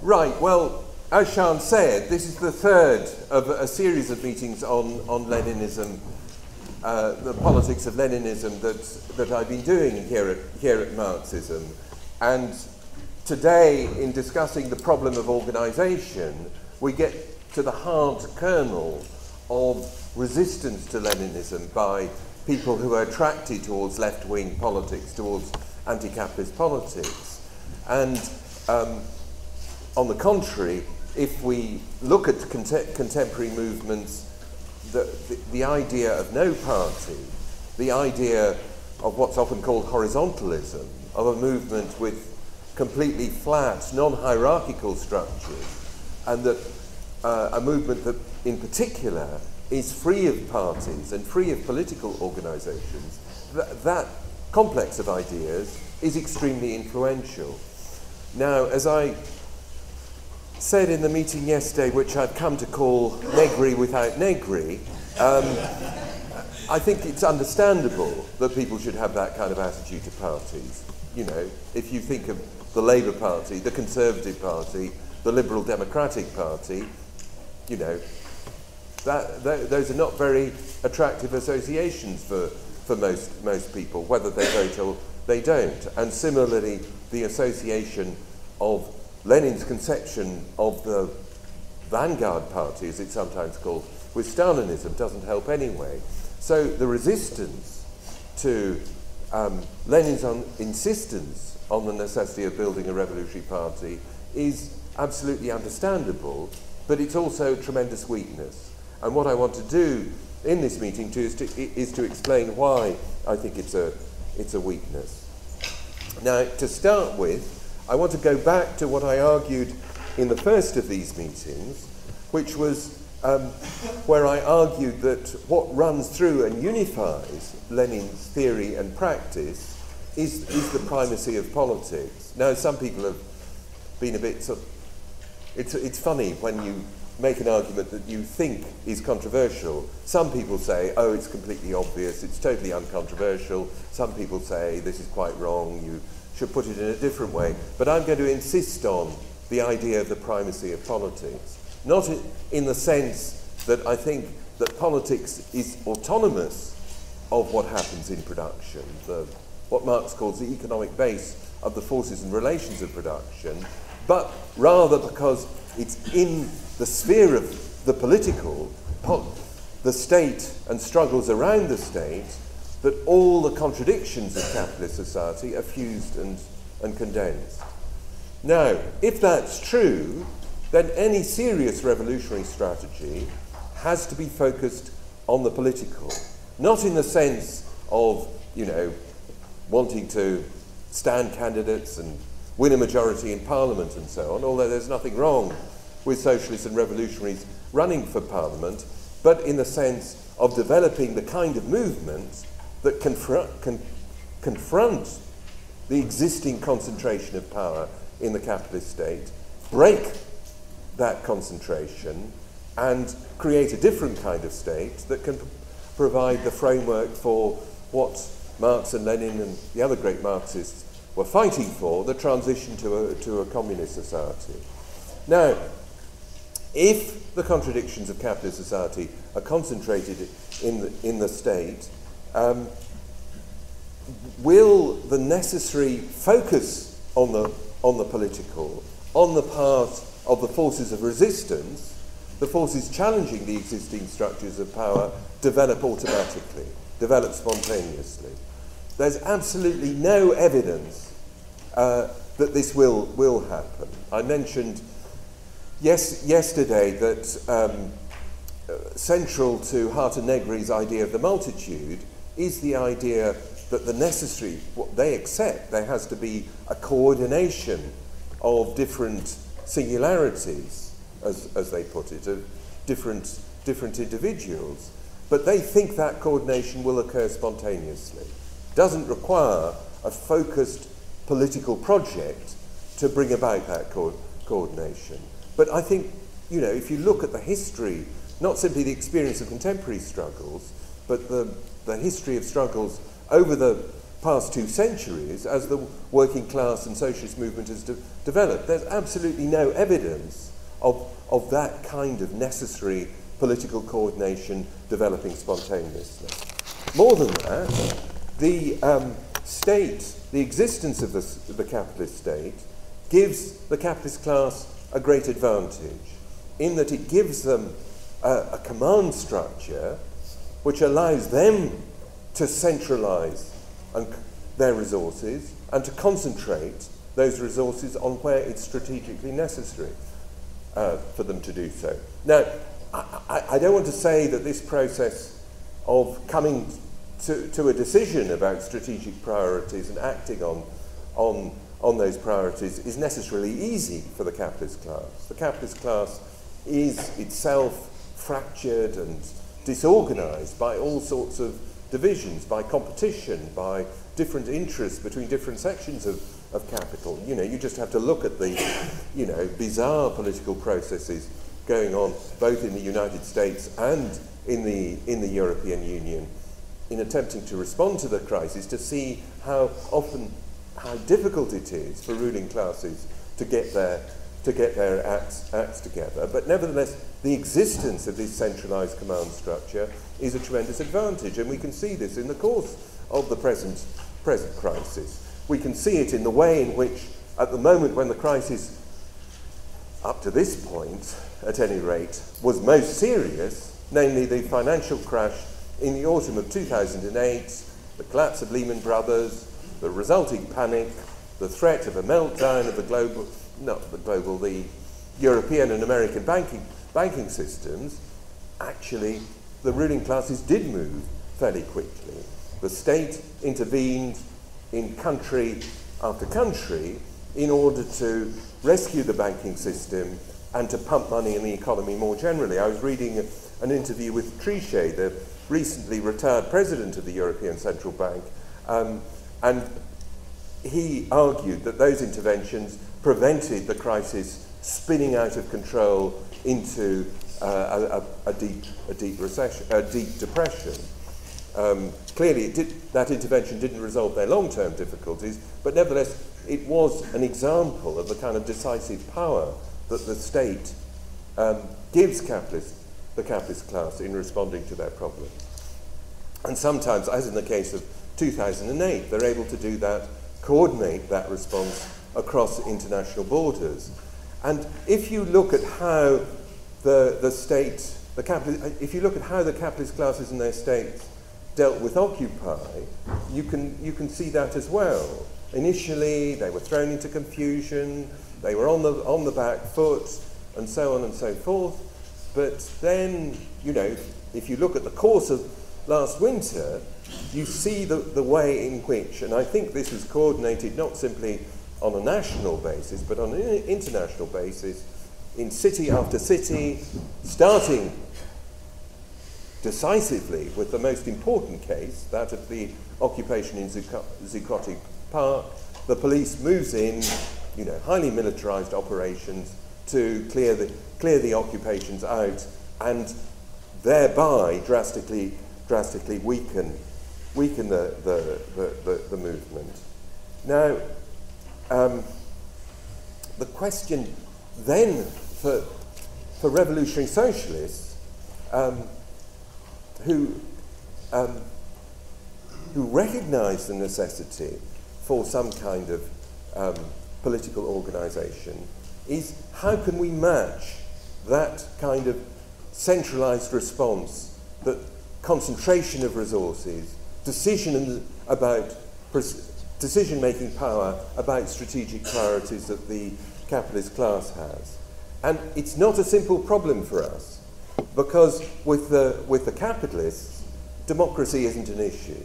Right, well, as Sian said, this is the third of a series of meetings on Leninism, the politics of Leninism that I've been doing here at Marxism. And today, in discussing the problem of organisation, we get to the hard kernel of resistance to Leninism by people who are attracted towards left-wing politics, towards anti-capitalist politics. And on the contrary, if we look at contemporary movements, the idea of no party, the idea of what's often called horizontalism, of a movement with completely flat, non-hierarchical structures, and that a movement that in particular is free of parties and free of political organisations, that complex of ideas is extremely influential. Now, as I said in the meeting yesterday, which I've come to call Negri without Negri, I think it's understandable that people should have that kind of attitude to parties. You know, if you think of the Labour Party, the Conservative Party, the Liberal Democratic Party, you know, those are not very attractive associations for most people, whether they vote or they don't. And similarly, the association of Lenin's conception of the vanguard party, as it's sometimes called, with Stalinism doesn't help anyway. So the resistance to Lenin's insistence on the necessity of building a revolutionary party is absolutely understandable, but it's also tremendous weakness. And what I want to do in this meeting is to explain why I think it's a weakness. Now, to start with, I want to go back to what I argued in the first of these meetings, which was where I argued that what runs through and unifies Lenin's theory and practice is the primacy of politics. Now, some people have been a bit it's funny when you make an argument that you think is controversial. Some people say, oh, it's completely obvious, it's totally uncontroversial. Some people say, this is quite wrong, you should put it in a different way. But I'm going to insist on the idea of the primacy of politics. Not in the sense that I think that politics is autonomous of what happens in production, what Marx calls the economic base of the forces and relations of production, but rather because it's in the sphere of the political, the state and struggles around the state, that all the contradictions of capitalist society are fused and condensed. Now, if that's true, then any serious revolutionary strategy has to be focused on the political, not in the sense of, you know, wanting to stand candidates and win a majority in parliament and so on, although there's nothing wrong with socialists and revolutionaries running for parliament, but in the sense of developing the kind of movements that confront the existing concentration of power in the capitalist state, break that concentration, and create a different kind of state that can provide the framework for what Marx and Lenin and the other great Marxists were fighting for, the transition to a communist society. Now, if the contradictions of capitalist society are concentrated in the state, will the necessary focus on the political, on the part of the forces of resistance, the forces challenging the existing structures of power, develop automatically, develop spontaneously? There's absolutely no evidence that this will happen. I mentioned yesterday that central to Harter Negri's idea of the multitude is the idea that the necessary, what they accept, there has to be a coordination of different singularities, as they put it, of different individuals. But they think that coordination will occur spontaneously. Doesn't require a focused political project to bring about that coordination. But I think, you know, if you look at the history, not simply the experience of contemporary struggles, but the history of struggles over the past 2 centuries as the working class and socialist movement has developed. There's absolutely no evidence of that kind of necessary political coordination developing spontaneously. More than that, the state, the existence of the capitalist state, gives the capitalist class a great advantage in that it gives them a command structure which allows them to centralize their resources and to concentrate those resources on where it's strategically necessary for them to do so. Now, I don't want to say that this process of coming to a decision about strategic priorities and acting on those priorities is necessarily easy for the capitalist class. The capitalist class is itself fractured and disorganized by all sorts of divisions, by competition, by different interests between different sections of capital. You know, you just have to look at the, bizarre political processes going on both in the United States and in the European Union in attempting to respond to the crisis, to see how difficult it is for ruling classes to get their acts together. But nevertheless, the existence of this centralized command structure is a tremendous advantage, and we can see this in the course of the present crisis. We can see it in the way in which, at the moment when the crisis, up to this point, at any rate, was most serious, namely the financial crash in the autumn of 2008, the collapse of Lehman Brothers, the resulting panic, the threat of a meltdown of the European and American banking systems. Actually, the ruling classes did move fairly quickly. The state intervened in country after country in order to rescue the banking system and to pump money in the economy more generally. I was reading an interview with Trichet, the recently retired president of the European Central Bank, and he argued that those interventions prevented the crisis spinning out of control into a deep depression. Clearly, that intervention didn't resolve their long-term difficulties, but nevertheless, it was an example of the kind of decisive power that the state gives the capitalist class in responding to their problems. And sometimes, as in the case of 2008, they're able to do that, coordinate that response across international borders. And if you look at how if you look at how the capitalist classes and their states dealt with Occupy, you can see that as well. Initially, they were thrown into confusion, they were on the back foot, and so on and so forth. But then, if you look at the course of last winter, you see the way in which, and I think this was coordinated not simply on a national basis, but on an international basis, in city after city, starting decisively with the most important case, that of the occupation in Zuccotti Park. The police moves in, highly militarized operations to clear the occupations out, and thereby drastically weaken the movement. Now, the question then for revolutionary socialists who recognize the necessity for some kind of political organization is, how can we match that kind of centralized response, that concentration of resources, decision-making power about strategic priorities that the capitalist class has. And it's not a simple problem for us, because with the capitalists, democracy isn't an issue.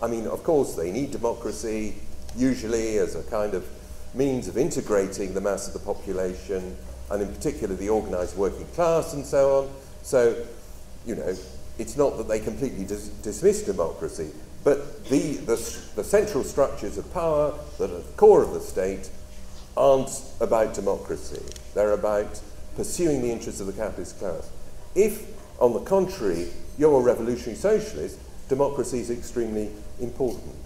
I mean, of course, they need democracy, usually as a kind of means of integrating the mass of the population, and in particular the organized working class and so on. So, it's not that they completely dismiss democracy, but the central structures of power that are at the core of the state aren't about democracy. They're about pursuing the interests of the capitalist class. If, on the contrary, you're a revolutionary socialist, democracy is extremely important.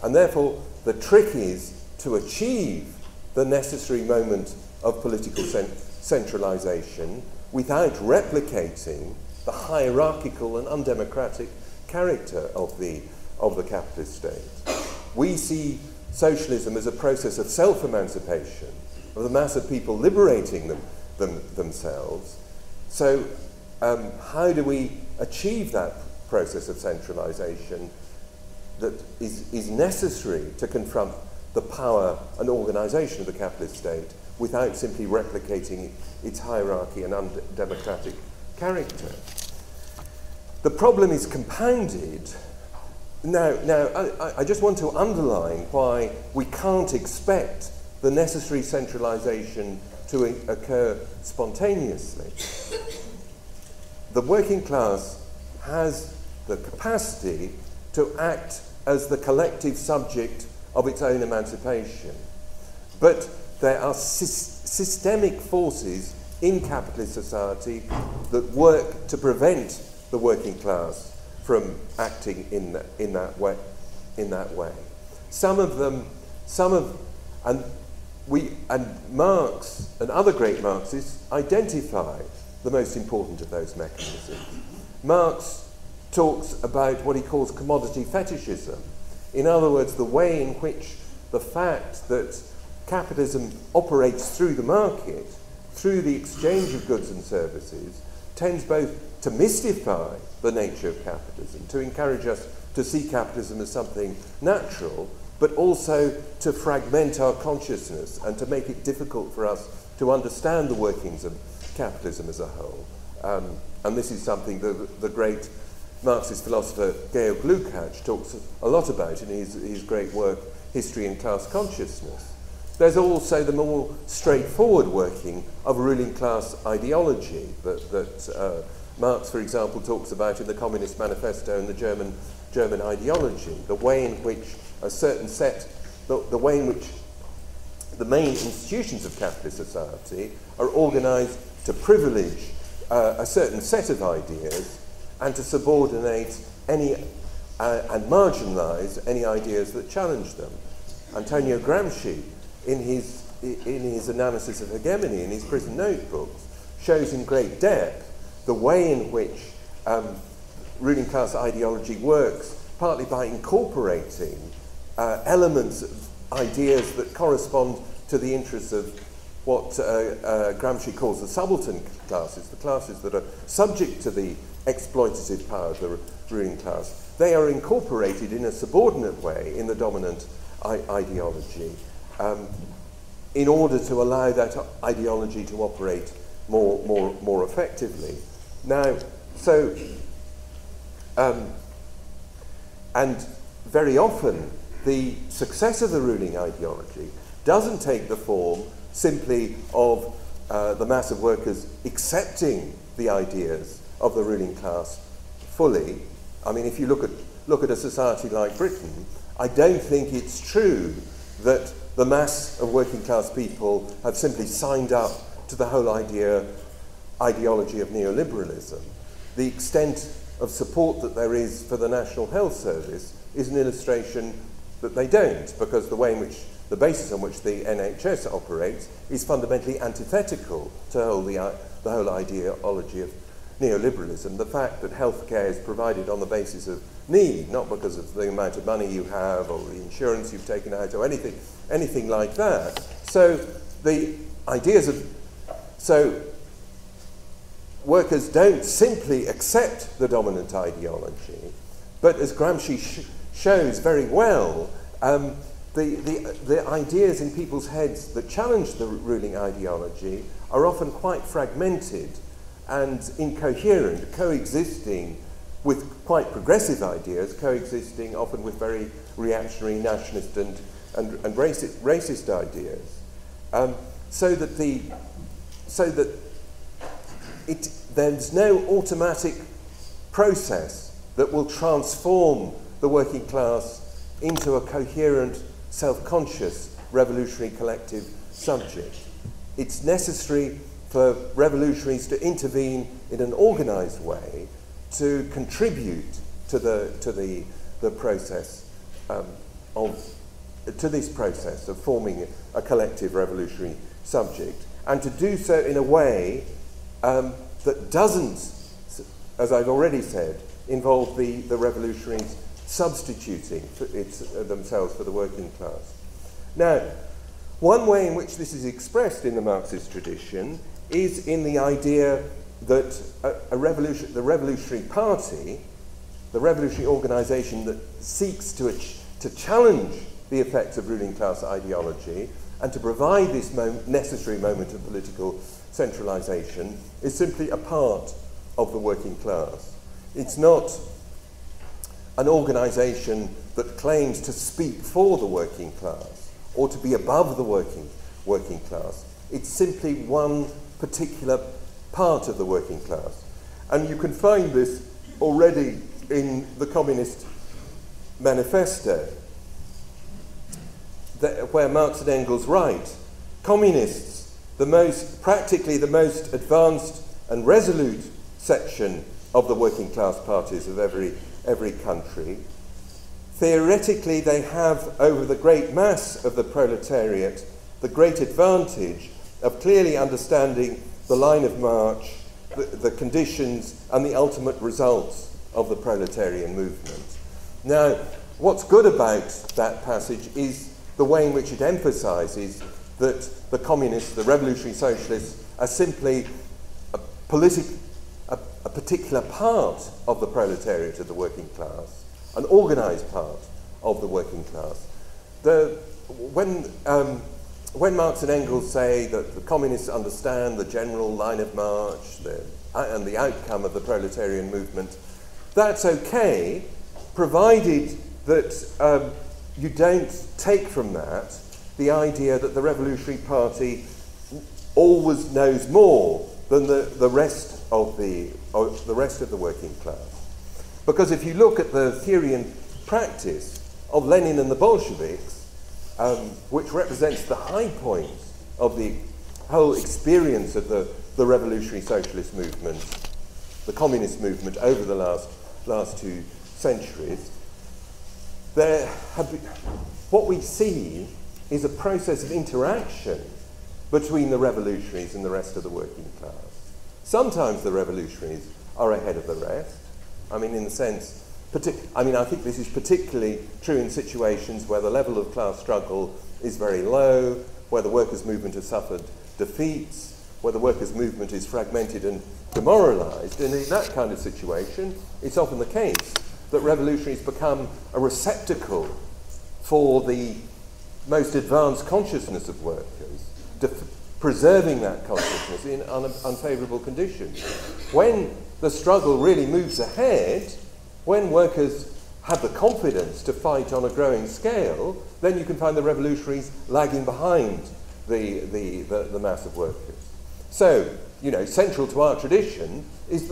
And therefore, the trick is to achieve the necessary moment of political centralization without replicating the hierarchical and undemocratic character of the capitalist state. We see socialism as a process of self-emancipation, of the mass of people liberating themselves. So how do we achieve that process of centralization that is necessary to confront the power and organization of the capitalist state without simply replicating its hierarchy and undemocratic character? The problem is compounded. Now, I just want to underline why we can't expect the necessary centralization to occur spontaneously. The working class has the capacity to act as the collective subject of its own emancipation. But there are systemic forces in capitalist society that work to prevent the working class from acting in that way. And Marx and other great Marxists identify the most important of those mechanisms. Marx talks about what he calls commodity fetishism. In other words, the way in which the fact that capitalism operates through the market, through the exchange of goods and services, tends both to mystify the nature of capitalism, to encourage us to see capitalism as something natural, but also to fragment our consciousness and to make it difficult for us to understand the workings of capitalism as a whole. And this is something that the great Marxist philosopher Georg Lukács talks a lot about in his great work, History and Class Consciousness. There's also the more straightforward working of ruling class ideology that Marx, for example, talks about in the Communist Manifesto and the German ideology, the way in which a certain set, the way in which the main institutions of capitalist society are organized to privilege a certain set of ideas and to subordinate any and marginalize any ideas that challenge them. Antonio Gramsci, in his analysis of hegemony in his prison notebooks, shows in great depth the way in which ruling class ideology works, partly by incorporating elements of ideas that correspond to the interests of what Gramsci calls the subaltern classes, the classes that are subject to the exploitative power of the ruling class. They are incorporated in a subordinate way in the dominant ideology in order to allow that ideology to operate more effectively. Now, so, and very often the success of the ruling ideology doesn't take the form simply of the mass of workers accepting the ideas of the ruling class fully. I mean, if you look at a society like Britain, I don't think it's true that the mass of working class people have simply signed up to the whole ideology of neoliberalism. The extent of support that there is for the National Health Service is an illustration that they don't, because the way in which the basis on which the NHS operates is fundamentally antithetical to the whole ideology of neoliberalism. The fact that healthcare is provided on the basis of need, not because of the amount of money you have or the insurance you've taken out or anything like that. So the ideas of, so workers don't simply accept the dominant ideology, but as Gramsci shows very well, the ideas in people's heads that challenge the ruling ideology are often quite fragmented and incoherent, coexisting with quite progressive ideas, coexisting often with very reactionary, nationalist and racist ideas. So that there's no automatic process that will transform the working class into a coherent, self-conscious, revolutionary collective subject. It's necessary for revolutionaries to intervene in an organized way to contribute to the process to this process of forming a collective revolutionary subject, and to do so in a way that doesn't, as I've already said, involve the revolutionaries substituting themselves for the working class. Now, one way in which this is expressed in the Marxist tradition is in the idea that the revolutionary party, the revolutionary organisation that seeks to challenge the effects of ruling class ideology and to provide this necessary moment of political centralisation, is simply a part of the working class. It's not an organisation that claims to speak for the working class or to be above the working class. It's simply one particular part of the working class. And you can find this already in the Communist Manifesto, where Marx and Engels write, communists, practically the most advanced and resolute section of the working class parties of every country, theoretically they have over the great mass of the proletariat the great advantage of clearly understanding the line of march, the conditions and the ultimate results of the proletarian movement. Now, what's good about that passage is the way in which it emphasises that the communists, the revolutionary socialists, are simply a particular part of the proletariat of the working class, an organised part of the working class. When Marx and Engels say that the communists understand the general line of march and the outcome of the proletarian movement, that's okay, provided that you don't take from that the idea that the Revolutionary Party always knows more than the rest of the working class. Because if you look at the theory and practice of Lenin and the Bolsheviks, which represents the high point of the whole experience of the revolutionary socialist movement, the communist movement over the last 2 centuries, what we see is a process of interaction between the revolutionaries and the rest of the working class. Sometimes the revolutionaries are ahead of the rest. I mean, in the sense, I think this is particularly true in situations where the level of class struggle is very low, where the workers' movement has suffered defeats, where the workers' movement is fragmented and demoralised. And in that kind of situation, it's often the case that revolutionaries become a receptacle for the most advanced consciousness of workers, preserving that consciousness in unfavourable conditions. When the struggle really moves ahead, when workers have the confidence to fight on a growing scale, then you can find the revolutionaries lagging behind the mass of workers. So, central to our tradition is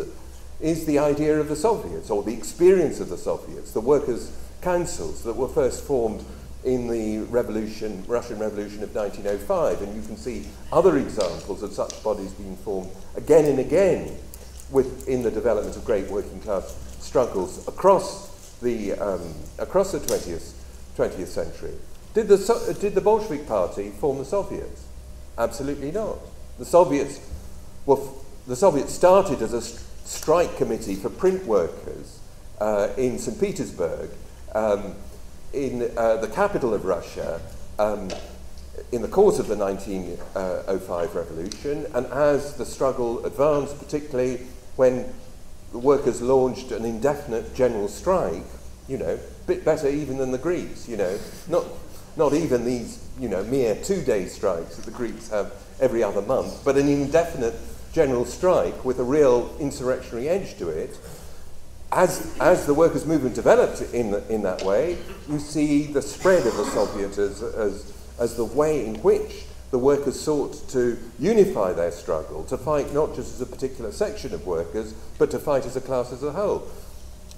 the idea of the Soviets, or the experience of the Soviets, the workers' councils that were first formed in the Russian Revolution of 1905, and you can see other examples of such bodies being formed again and again in the development of great working class struggles across the 20th century. Did the Bolshevik Party form the Soviets? Absolutely not. The Soviets started as a strike committee for print workers in St. Petersburg, in the capital of Russia, in the course of the 1905 revolution, and as the struggle advanced, particularly when the workers launched an indefinite general strike, a bit better even than the Greeks, not even these, mere 2-day strikes that the Greeks have every other month, but an indefinite general strike with a real insurrectionary edge to it. As the workers' movement developed in that way, you see the spread of the Soviet as the way in which the workers sought to unify their struggle, to fight not just as a particular section of workers, but to fight as a class as a whole.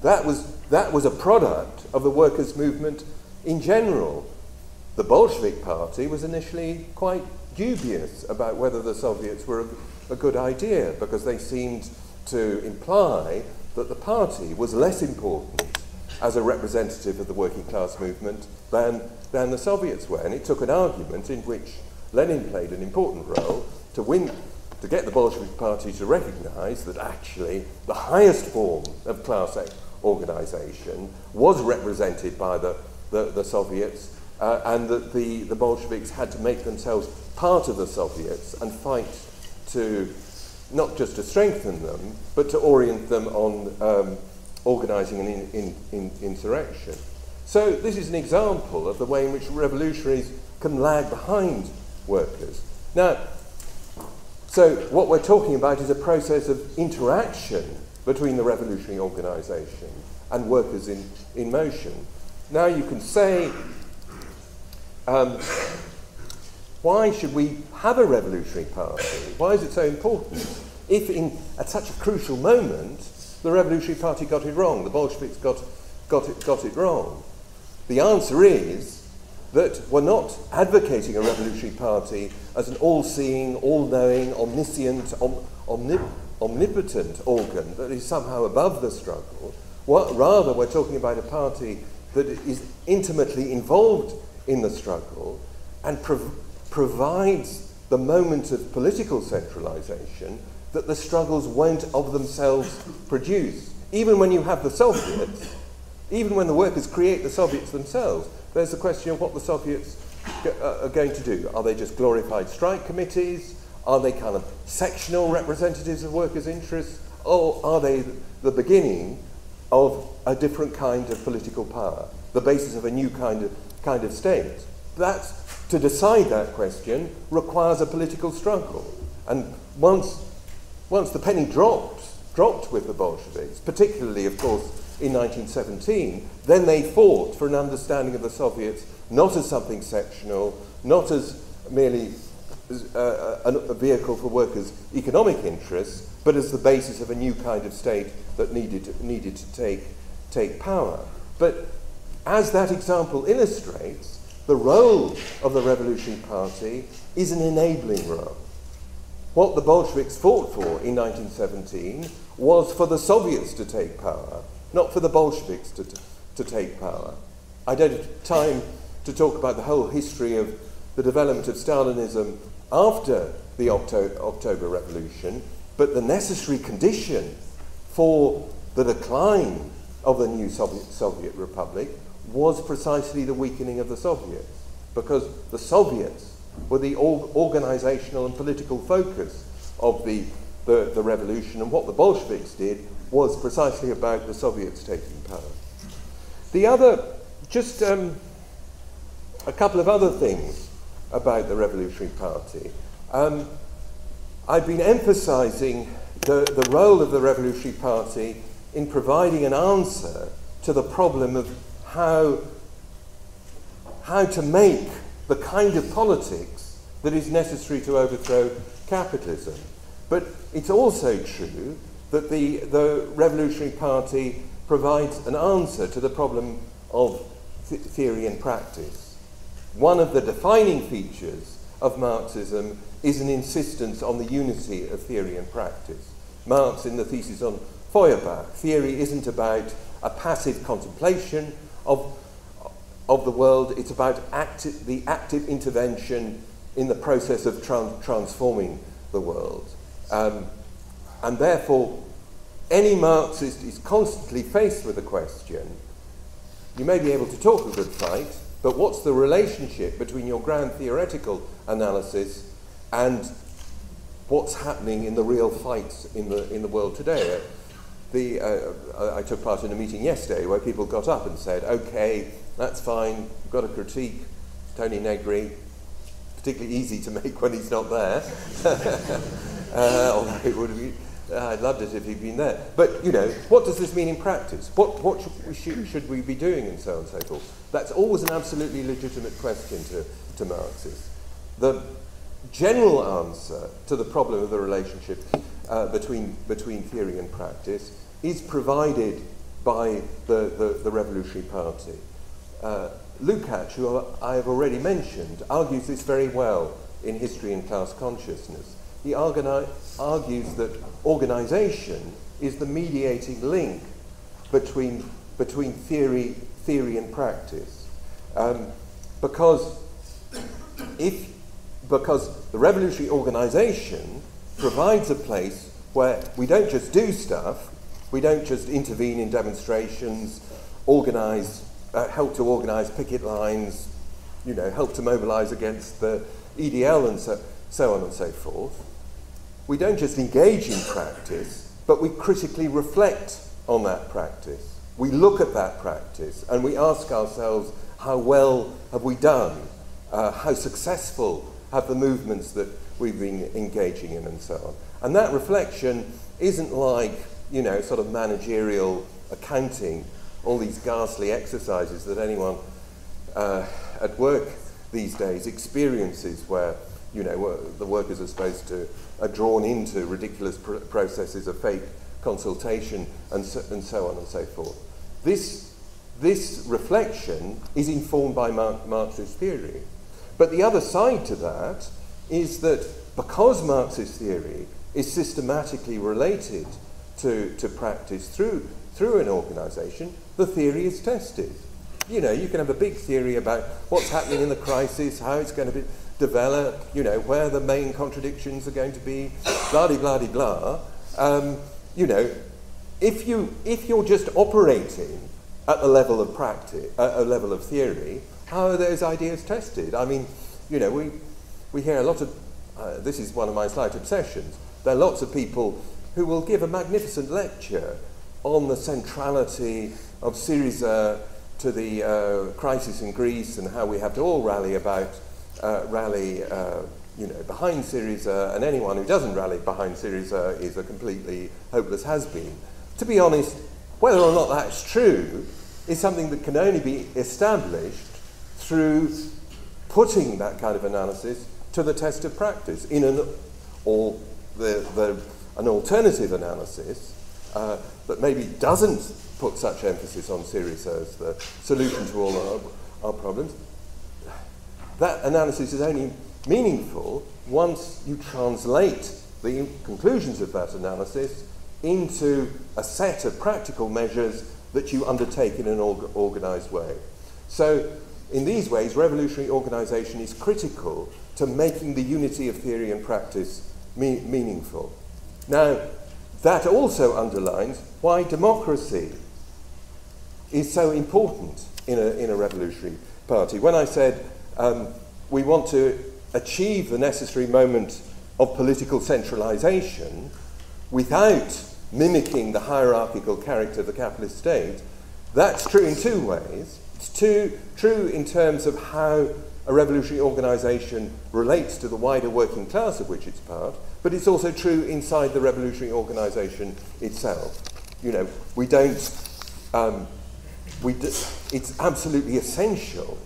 That was a product of the workers' movement in general. The Bolshevik Party was initially quite dubious about whether the Soviets were a good idea, because they seemed to imply that the party was less important as a representative of the working class movement than the Soviets were. And it took an argument in which Lenin played an important role to get the Bolshevik Party to recognise that actually the highest form of class organisation was represented by the Soviets, and that the Bolsheviks had to make themselves part of the Soviets and fight to, not just to strengthen them, but to orient them on organising an insurrection. So this is an example of the way in which revolutionaries can lag behind workers. Now, so what we're talking about is a process of interaction between the revolutionary organisation and workers in motion. Now you can say, why should we have a revolutionary party? Why is it so important? If at such a crucial moment, the revolutionary party got it wrong, the Bolsheviks got it wrong. The answer is that we're not advocating a revolutionary party as an all-seeing, all-knowing, omniscient, omnipotent organ that is somehow above the struggle. Rather, we're talking about a party that is intimately involved in the struggle and provides the moment of political centralisation that the struggles won't of themselves produce. Even when you have the Soviets, even when the workers create the Soviets themselves, there's the question of what the Soviets are going to do. Are they just glorified strike committees? Are they kind of sectional representatives of workers' interests? Or are they the beginning of a different kind of political power, the basis of a new kind of state? To decide that question requires a political struggle. And once the penny dropped with the Bolsheviks, particularly, of course, in 1917, then they fought for an understanding of the Soviets not as something sectional, not as merely a vehicle for workers' economic interests, but as the basis of a new kind of state that needed to take power. But as that example illustrates, the role of the Revolutionary Party is an enabling role. What the Bolsheviks fought for in 1917 was for the Soviets to take power, not for the Bolsheviks to take power. I don't have time to talk about the whole history of the development of Stalinism after the October Revolution, but the necessary condition for the decline of the new Soviet Republic was precisely the weakening of the Soviets, because the Soviets were the organizational and political focus of the revolution, and what the Bolsheviks did was precisely about the Soviets taking power. The other, just a couple of other things about the Revolutionary Party. I've been emphasizing the role of the Revolutionary Party in providing an answer to the problem of how to make the kind of politics that is necessary to overthrow capitalism. But it's also true that the Revolutionary Party provides an answer to the problem of theory and practice. One of the defining features of Marxism is an insistence on the unity of theory and practice. Marx, in the thesis on Feuerbach, theory isn't about a passive contemplation of the world, it's about the active intervention in the process of transforming the world. And therefore, any Marxist is constantly faced with the question, you may be able to talk a good fight, but what's the relationship between your grand theoretical analysis and what's happening in the real fights in the world today? I took part in a meeting yesterday where people got up and said, okay, that's fine, we've got to critique Tony Negri, particularly easy to make when he's not there. Although it would have been, I'd loved it if he'd been there. But, you know, what does this mean in practice? What should we be doing, and so on and so forth? That's always an absolutely legitimate question to Marxists. The general answer to the problem of the relationship between theory and practice is provided by the Revolutionary Party. Lukács, who I have already mentioned, argues this very well in History and Class Consciousness. He argues that organisation is the mediating link between between theory and practice, because the revolutionary organisation provides a place where we don't just do stuff, we don't just intervene in demonstrations, help to organise picket lines, help to mobilise against the EDL and so on and so forth. We don't just engage in practice, but we critically reflect on that practice. We look at that practice and we ask ourselves, how well have we done? How successful have the movements that we've been engaging in and so on? And that reflection isn't like, sort of managerial accounting, all these ghastly exercises that anyone at work these days experiences where, the workers are drawn into ridiculous processes of fake consultation and so on and so forth. This reflection is informed by Marxist theory. But the other side to that is that because Marxist theory is systematically related to practice through an organisation, the theory is tested. You can have a big theory about what's happening in the crisis, how it's going to develop, where the main contradictions are going to be, blah-de-blah-de-blah. If you're just operating at the level of practice, a level of theory, how are those ideas tested? I mean, we hear a lot of, this is one of my slight obsessions, there are lots of people who will give a magnificent lecture on the centrality of Syriza to the crisis in Greece and how we have to all rally behind Syriza, and anyone who doesn't rally behind Syriza is a completely hopeless has-been. To be honest, whether or not that's true is something that can only be established through putting that kind of analysis to the test of practice in an alternative analysis that maybe doesn't put such emphasis on Syriza as the solution to all our problems. That analysis is only meaningful once you translate the conclusions of that analysis into a set of practical measures that you undertake in an organised way. So, in these ways, revolutionary organisation is critical to making the unity of theory and practice meaningful. Now, that also underlines why democracy is so important in a revolutionary party. When I said we want to achieve the necessary moment of political centralisation without mimicking the hierarchical character of the capitalist state, that's true in two ways. It's true in terms of how a revolutionary organisation relates to the wider working class of which it's part, but it's also true inside the revolutionary organisation itself. It's absolutely essential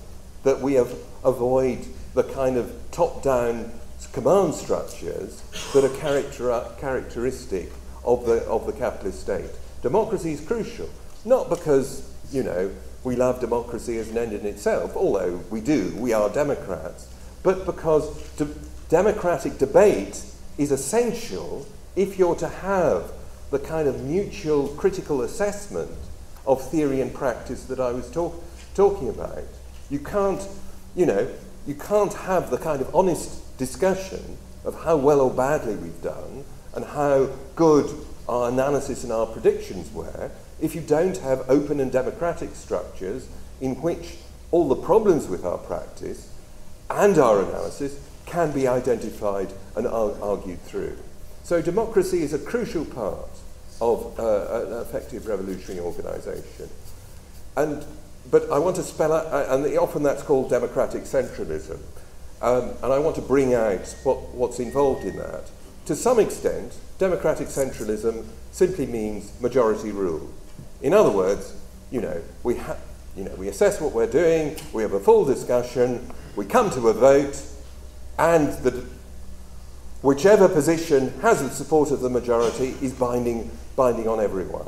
that we avoid the kind of top-down command structures that are characteristic of the capitalist state. Democracy is crucial, not because, we love democracy as an end in itself, although we are democrats, but because democratic debate is essential if you're to have the kind of mutual critical assessment of theory and practice that I was talking about. You can't have the kind of honest discussion of how well or badly we've done and how good our analysis and our predictions were if you don't have open and democratic structures in which all the problems with our practice and our analysis can be identified and argued through. So democracy is a crucial part of an effective revolutionary organisation. But I want to spell out, and often that's called democratic centralism, and I want to bring out what's involved in that. To some extent, democratic centralism simply means majority rule. In other words, we assess what we're doing, we have a full discussion, we come to a vote, and whichever position has the support of the majority is binding on everyone.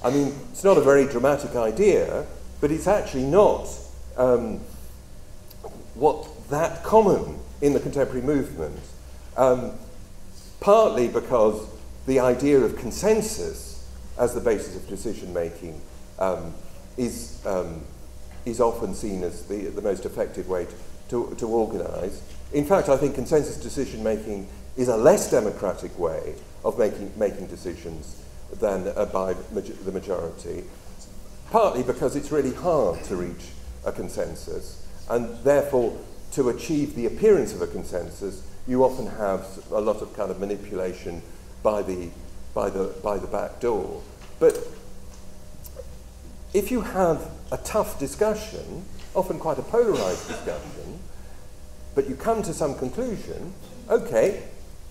I mean, it's not a very dramatic idea, but it's actually not that common in the contemporary movement, partly because the idea of consensus as the basis of decision-making is often seen as the most effective way to organise. In fact, I think consensus decision-making is a less democratic way of making decisions than by the majority, partly because it's really hard to reach a consensus, and therefore to achieve the appearance of a consensus, you often have a lot of kind of manipulation by the back door. But if you have a tough discussion, often quite a polarised discussion, but you come to some conclusion, okay,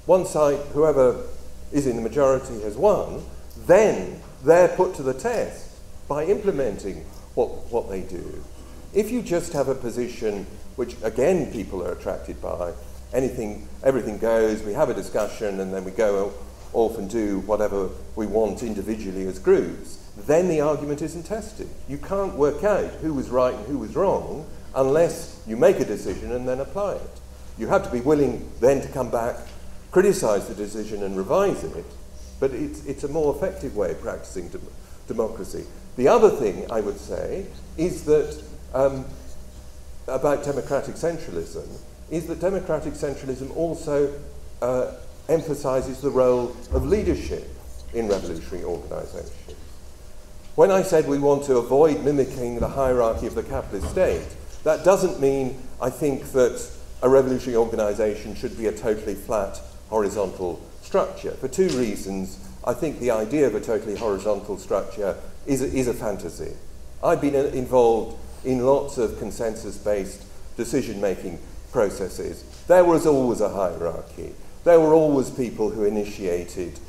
one side, whoever is in the majority has won, then they're put to the test by implementing what they do. If you just have a position which, again, people are attracted by, everything goes, we have a discussion, and then we go off and do whatever we want individually as groups, then the argument isn't tested. You can't work out who was right and who was wrong unless you make a decision and then apply it. You have to be willing then to come back, criticise the decision and revise it, but it's a more effective way of practising democracy. The other thing I would say is that about democratic centralism is that democratic centralism also emphasises the role of leadership in revolutionary organisations. When I said we want to avoid mimicking the hierarchy of the capitalist state, that doesn't mean I think that a revolutionary organisation should be a totally flat, horizontal structure. For two reasons, I think the idea of a totally horizontal structure is a fantasy. I've been involved in lots of consensus-based decision-making processes. There was always a hierarchy. There were always people who initiated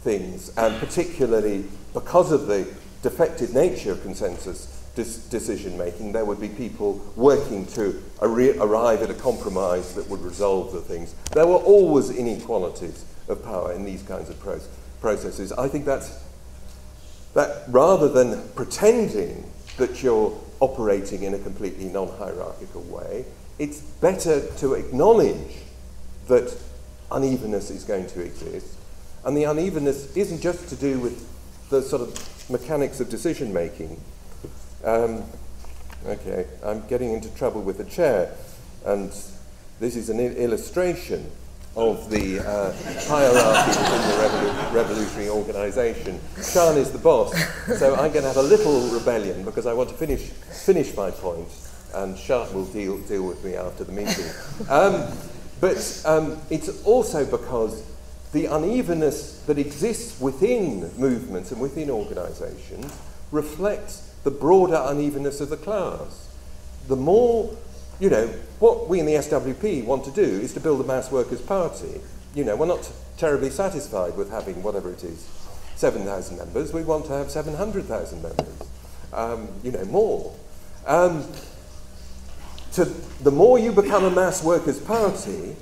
things, and particularly because of the defective nature of consensus decision-making, there would be people working to arrive at a compromise that would resolve the things. There were always inequalities of power in these kinds of processes. I think that rather than pretending that you're operating in a completely non-hierarchical way, it's better to acknowledge that unevenness is going to exist. And the unevenness isn't just to do with the sort of mechanics of decision-making. Okay, I'm getting into trouble with the chair, and this is an illustration of the hierarchy within the revolutionary organisation. Sean is the boss, so I'm going to have a little rebellion because I want to finish my point, and Sean will deal with me after the meeting. But it's also because the unevenness that exists within movements and within organisations reflects the broader unevenness of the class. The more, what we in the SWP want to do is to build a mass workers' party. We're not terribly satisfied with having, whatever it is, 7,000 members. We want to have 700,000 members, more. The more you become a mass workers' party,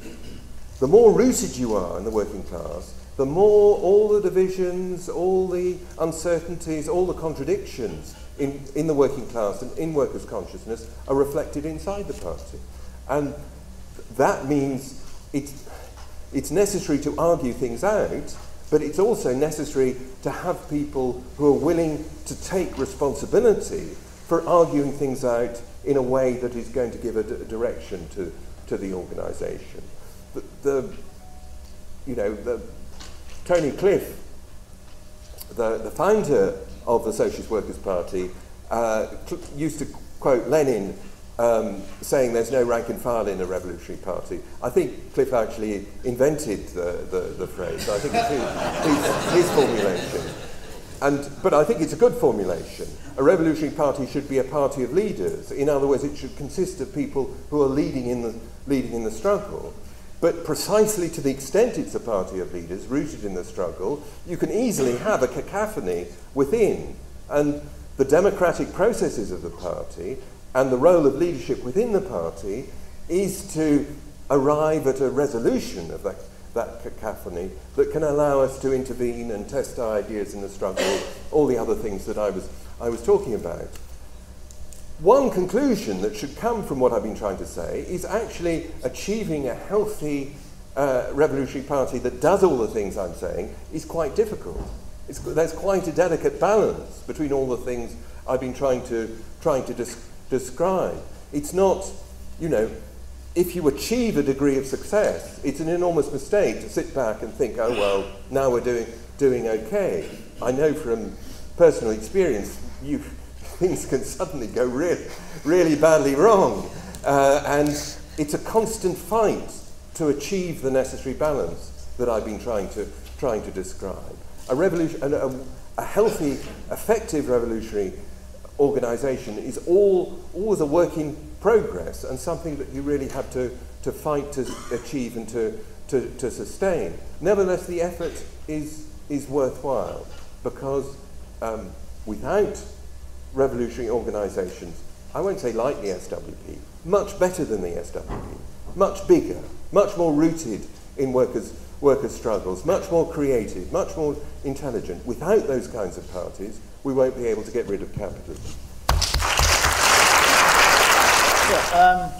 the more rooted you are in the working class, the more all the divisions, all the uncertainties, all the contradictions in the working class and in workers' consciousness are reflected inside the party. And that means it's necessary to argue things out, but it's also necessary to have people who are willing to take responsibility for arguing things out in a way that is going to give a direction to the organisation. Tony Cliff, the founder of the Socialist Workers' Party, used to quote Lenin saying there's no rank and file in a revolutionary party. I think Cliff actually invented the phrase. I think it's his formulation. But I think it's a good formulation. A revolutionary party should be a party of leaders. In other words, it should consist of people who are leading in the struggle. But precisely to the extent it's a party of leaders rooted in the struggle, you can easily have a cacophony within. And the democratic processes of the party and the role of leadership within the party is to arrive at a resolution of that cacophony that can allow us to intervene and test our ideas in the struggle, all the other things that I was talking about. One conclusion that should come from what I've been trying to say is actually achieving a healthy revolutionary party that does all the things I'm saying is quite difficult. there's quite a delicate balance between all the things I've been trying to describe. It's not, you know, if you achieve a degree of success, it's an enormous mistake to sit back and think, oh well, now we're doing okay. I know from personal experience, things can suddenly go really badly wrong, and it's a constant fight to achieve the necessary balance that I've been trying to describe. A healthy, effective revolutionary organisation is always a work in progress and something that you really have to fight to achieve and to sustain. Nevertheless, the effort is worthwhile, because without revolutionary organisations, I won't say like the SWP, much better than the SWP, much bigger, much more rooted in workers' struggles, much more creative, much more intelligent. Without those kinds of parties, we won't be able to get rid of capitalism. Yeah,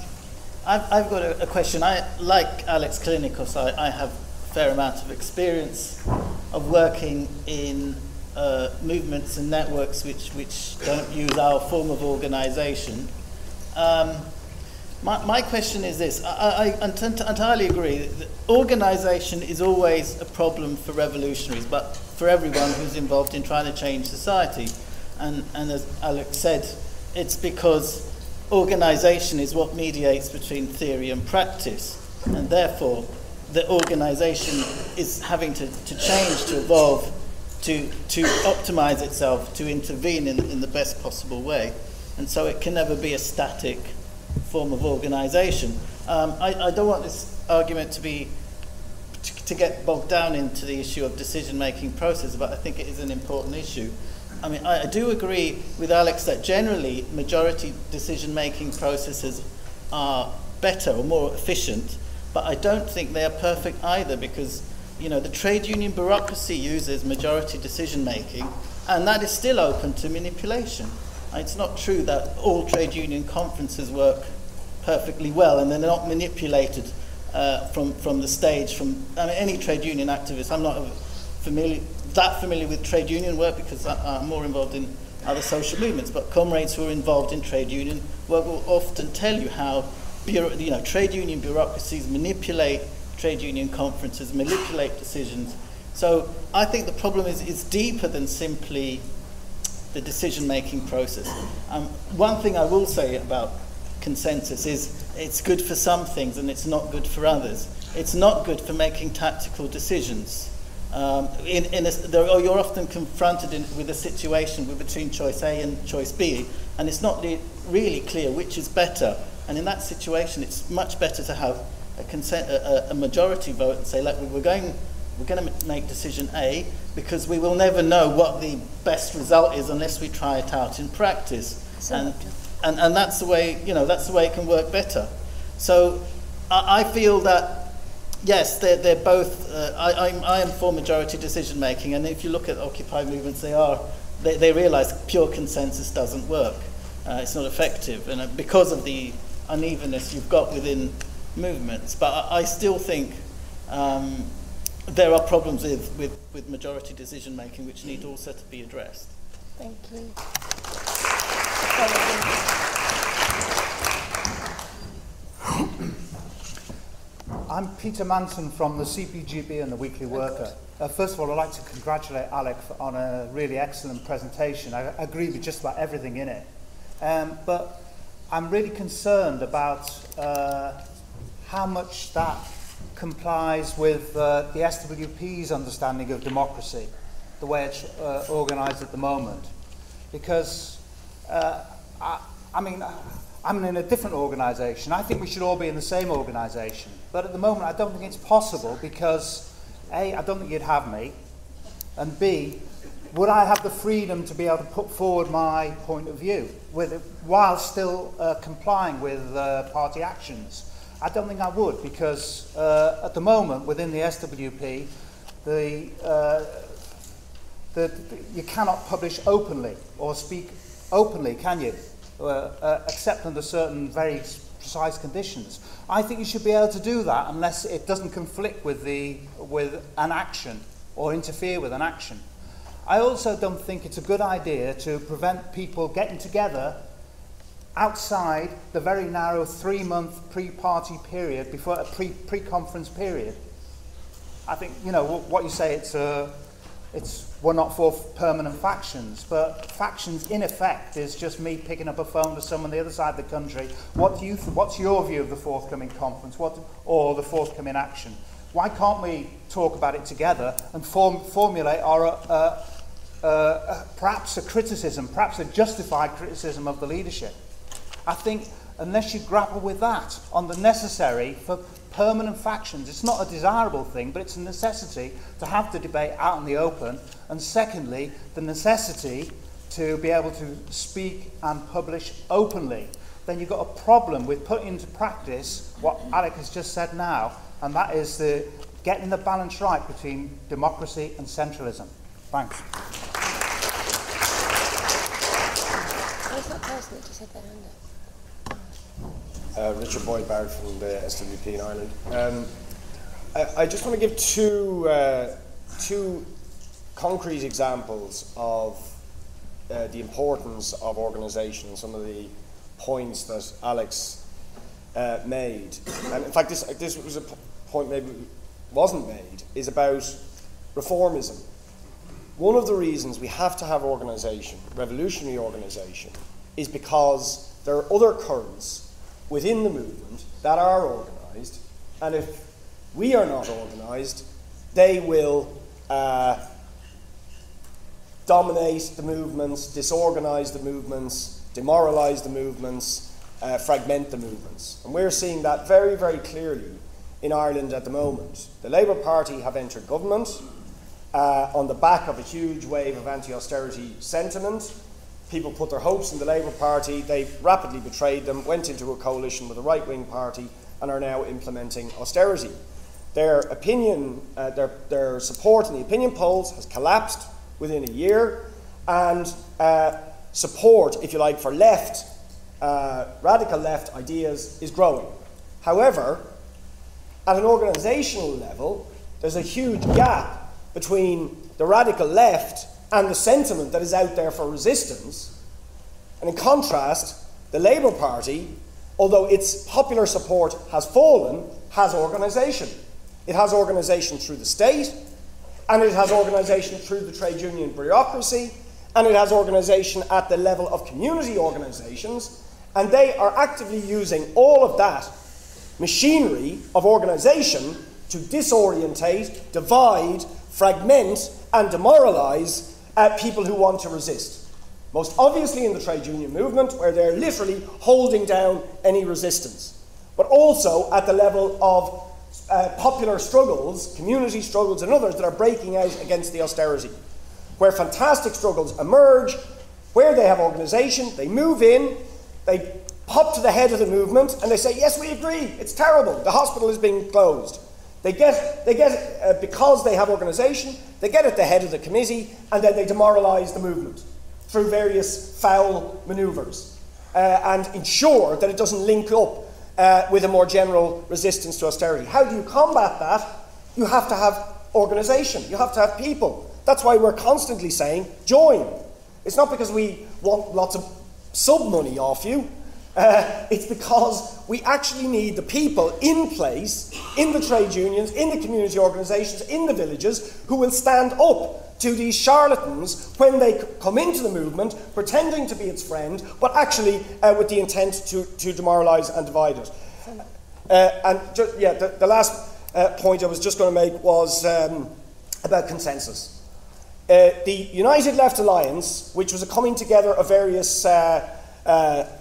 I've got a question. Like Alex Callinicos, I have a fair amount of experience of working in movements and networks which don't use our form of organisation. My question is this. I entirely agree that organisation is always a problem for revolutionaries, but for everyone who's involved in trying to change society. And as Alex said, it's because organisation is what mediates between theory and practice, and therefore the organisation is having to change, to evolve, to optimise itself, to intervene in the best possible way. And so it can never be a static form of organisation. I don't want this argument to get bogged down into the issue of decision-making process, but I think it is an important issue. I mean, I do agree with Alex that generally majority decision-making processes are better or more efficient, but I don't think they are perfect either, because, you know, the trade union bureaucracy uses majority decision-making, and that is still open to manipulation. It's not true that all trade union conferences work perfectly well and they're not manipulated from the stage. I mean, any trade union activist, I'm not that familiar with trade union work because I'm more involved in other social movements, but comrades who are involved in trade union work will often tell you how trade union bureaucracies manipulate trade union conferences, manipulate decisions. So I think the problem is deeper than simply the decision-making process. One thing I will say about consensus is it's good for some things and it's not good for others. It's not good for making tactical decisions. You're often confronted with a situation between choice A and choice B, and it's not really clear which is better. And in that situation, it's much better to have a majority vote and say, look, we're going to make decision A because we will never know what the best result is unless we try it out in practice. And that's the way, that's the way it can work better. So I feel that, yes, they're both, I am for majority decision making, and if you look at Occupy movements, they realise pure consensus doesn't work. It's not effective, and because of the unevenness you've got within movements. But I still think there are problems with majority decision making which need also to be addressed. Thank you. I'm Peter Manson from the CPGB and the Weekly Worker. First of all, I'd like to congratulate Alec on a really excellent presentation. I agree with just about everything in it. But I'm really concerned about how much that complies with the SWP's understanding of democracy, the way it's organised at the moment. Because, I'm in a different organisation. I think we should all be in the same organisation. But at the moment, I don't think it's possible because, A, I don't think you'd have me, and B, would I have the freedom to be able to put forward my point of view while still complying with party actions? I don't think I would, because at the moment within the SWP, you cannot publish openly or speak openly, can you? Except under certain very precise conditions. I think you should be able to do that unless it doesn't conflict with an action or interfere with an action. I also don't think it's a good idea to prevent people getting together outside the very narrow 3-month pre-party period before a pre-conference period. I think, you know, what you say, we're not for permanent factions, but factions in effect is just me picking up a phone to someone on the other side of the country. What's your view of the forthcoming conference or the forthcoming action? Why can't we talk about it together and formulate our perhaps a criticism, perhaps a justified criticism of the leadership? I think unless you grapple with that on the necessary for permanent factions, it's not a desirable thing, but it's a necessity to have the debate out in the open. And secondly, the necessity to be able to speak and publish openly. Then you've got a problem with putting into practice what Alec has just said now, and that is getting the balance right between democracy and centralism. Thanks. Where's that person that just had their hand up? Richard Boyd Barrett from the SWP in Ireland. I just want to give two concrete examples of the importance of organisation and some of the points that Alex made. And in fact, this was a point maybe wasn't made, is about reformism. One of the reasons we have to have organisation, revolutionary organisation, is because there are other currents within the movement that are organised, and if we are not organised, they will dominate the movements, disorganise the movements, demoralise the movements, fragment the movements. And we're seeing that very, very clearly in Ireland at the moment. The Labour Party have entered government on the back of a huge wave of anti-austerity sentiment. People put their hopes in the Labour Party, they rapidly betrayed them, went into a coalition with a right-wing party and are now implementing austerity. Their opinion, their support in the opinion polls has collapsed within a year, and support, if you like, for left, radical left ideas is growing. However, at an organisational level, there's a huge gap between the radical left and the sentiment that is out there for resistance. And in contrast, the Labour Party, although its popular support has fallen, has organisation. It has organisation through the state, and it has organisation through the trade union bureaucracy, and it has organisation at the level of community organisations, and they are actively using all of that machinery of organisation to disorientate, divide, fragment, and demoralise people who want to resist. Most obviously in the trade union movement, where they're literally holding down any resistance, but also at the level of popular struggles, community struggles and others that are breaking out against the austerity, where fantastic struggles emerge, where they have organisation, they move in, they pop to the head of the movement and they say, yes, we agree, it's terrible, the hospital is being closed. They get because they have organisation, they get at the head of the committee and then they demoralise the movement through various foul manoeuvres and ensure that it doesn't link up with a more general resistance to austerity. How do you combat that? You have to have organisation, you have to have people. That's why we're constantly saying, join. It's not because we want lots of sub-money off you. It's because we actually need the people in place, in the trade unions, in the community organisations, in the villages, who will stand up to these charlatans when they come into the movement, pretending to be its friend, but actually with the intent to demoralise and divide it. The last point I was just going to make was about consensus. The United Left Alliance, which was a coming together of various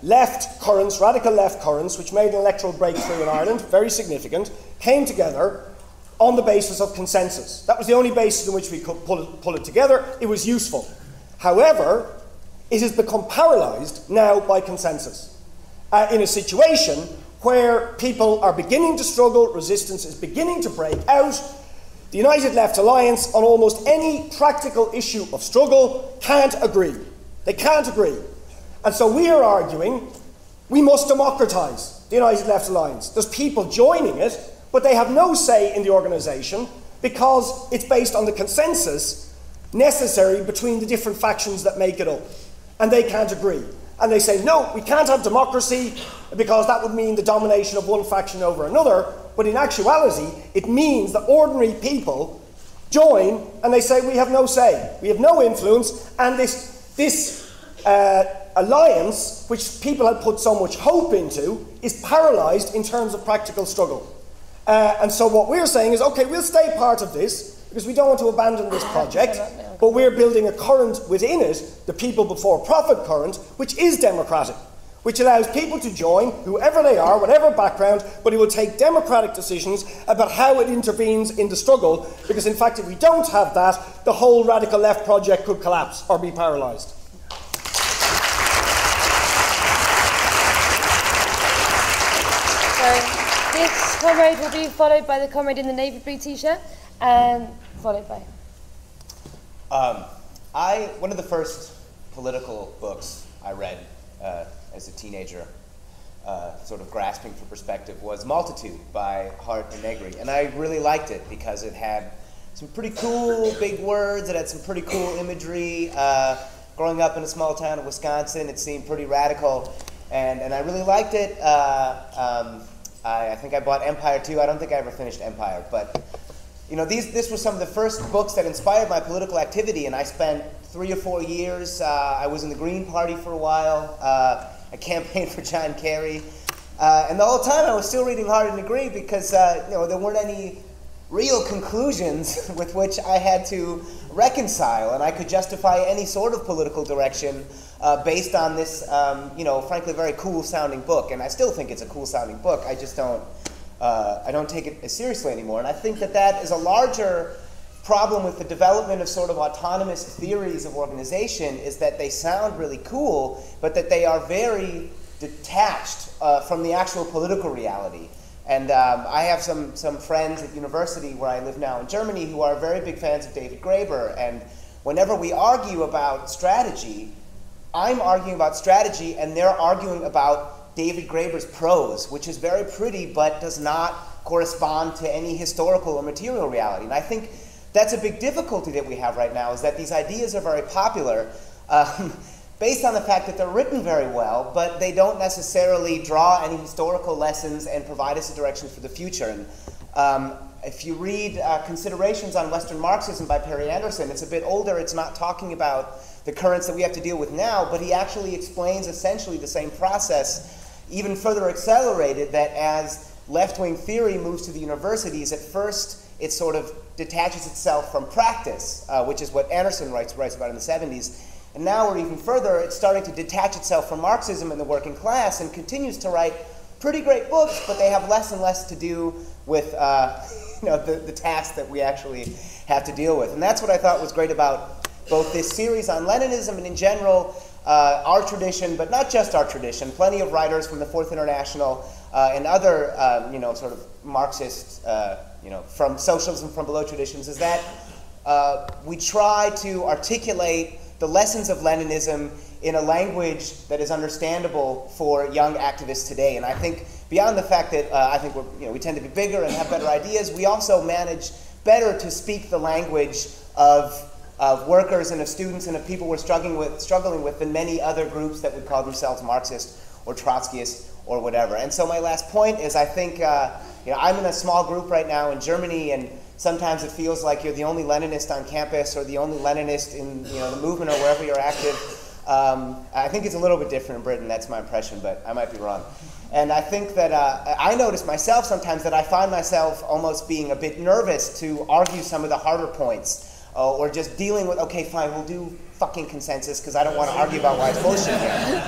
left currents, radical left currents, which made an electoral breakthrough in Ireland, very significant, came together on the basis of consensus. That was the only basis on which we could pull it together. It was useful. However, it has become paralysed now by consensus. In a situation where people are beginning to struggle, resistance is beginning to break out, the United Left Alliance on almost any practical issue of struggle can't agree. They can't agree. And so we are arguing we must democratise the United Left Alliance. There's people joining it, but they have no say in the organisation because it's based on the consensus necessary between the different factions that make it up. And they can't agree. And they say, no, we can't have democracy because that would mean the domination of one faction over another. But in actuality, it means that ordinary people join and they say, we have no say, we have no influence, and this alliance, which people had put so much hope into, is paralysed in terms of practical struggle. And so what we're saying is, okay, we'll stay part of this, because we don't want to abandon this project, but we're building a current within it, the people before profit current, which is democratic, which allows people to join, whoever they are, whatever background, but it will take democratic decisions about how it intervenes in the struggle, because in fact if we don't have that, the whole radical left project could collapse or be paralysed. So this comrade will be followed by the comrade in the navy blue t-shirt, and followed by... One of the first political books I read as a teenager, sort of grasping for perspective, was Multitude by Hart and Negri. And I really liked it because it had some pretty cool big words, it had some pretty cool imagery. Growing up in a small town in Wisconsin, it seemed pretty radical, and I really liked it. I think I bought Empire too. I don't think I ever finished Empire, but you know, this was some of the first books that inspired my political activity, and I spent 3 or 4 years. I was in the Green Party for a while. I campaigned for John Kerry, and the whole time I was still reading Hart and Negri because you know, there weren't any real conclusions with which I had to reconcile, and I could justify any sort of political direction based on this, you know, frankly, very cool-sounding book. And I still think it's a cool-sounding book. I just don't. I don't take it as seriously anymore. And I think that that is a larger problem with the development of sort of autonomous theories of organization, is that they sound really cool, but that they are very detached from the actual political reality. And I have some friends at university where I live now in Germany who are very big fans of David Graeber. And whenever we argue about strategy, I'm arguing about strategy and they're arguing about David Graeber's prose, which is very pretty but does not correspond to any historical or material reality. And I think that's a big difficulty that we have right now, is that these ideas are very popular based on the fact that they're written very well, but they don't necessarily draw any historical lessons and provide us a direction for the future. And if you read Considerations on Western Marxism by Perry Anderson, it's a bit older, it's not talking about the currents that we have to deal with now, but he actually explains essentially the same process, even further accelerated, that as left-wing theory moves to the universities, at first it sort of detaches itself from practice, which is what Anderson writes about in the 70s. And now, or even further, it's starting to detach itself from Marxism and the working class and continues to write pretty great books, but they have less and less to do with you know, the task that we actually have to deal with. And that's what I thought was great about both this series on Leninism and in general, our tradition, but not just our tradition, plenty of writers from the Fourth International and other, you know, sort of Marxist, you know, from socialism from below traditions, is that we try to articulate the lessons of Leninism in a language that is understandable for young activists today. And I think beyond the fact that I think we tend to be bigger and have better ideas, we also manage better to speak the language of workers and of students and of people we're struggling with than many other groups that would call themselves Marxist or Trotskyist or whatever. And so my last point is, I think you know, I'm in a small group right now in Germany, and sometimes it feels like you're the only Leninist on campus or the only Leninist in, you know, the movement or wherever you're active. I think it's a little bit different in Britain. That's my impression, but I might be wrong. And I think that I notice myself sometimes that I find myself almost being a bit nervous to argue some of the harder points. Or just dealing with, okay, fine, we'll do fucking consensus because I don't want to argue about why it's bullshit here.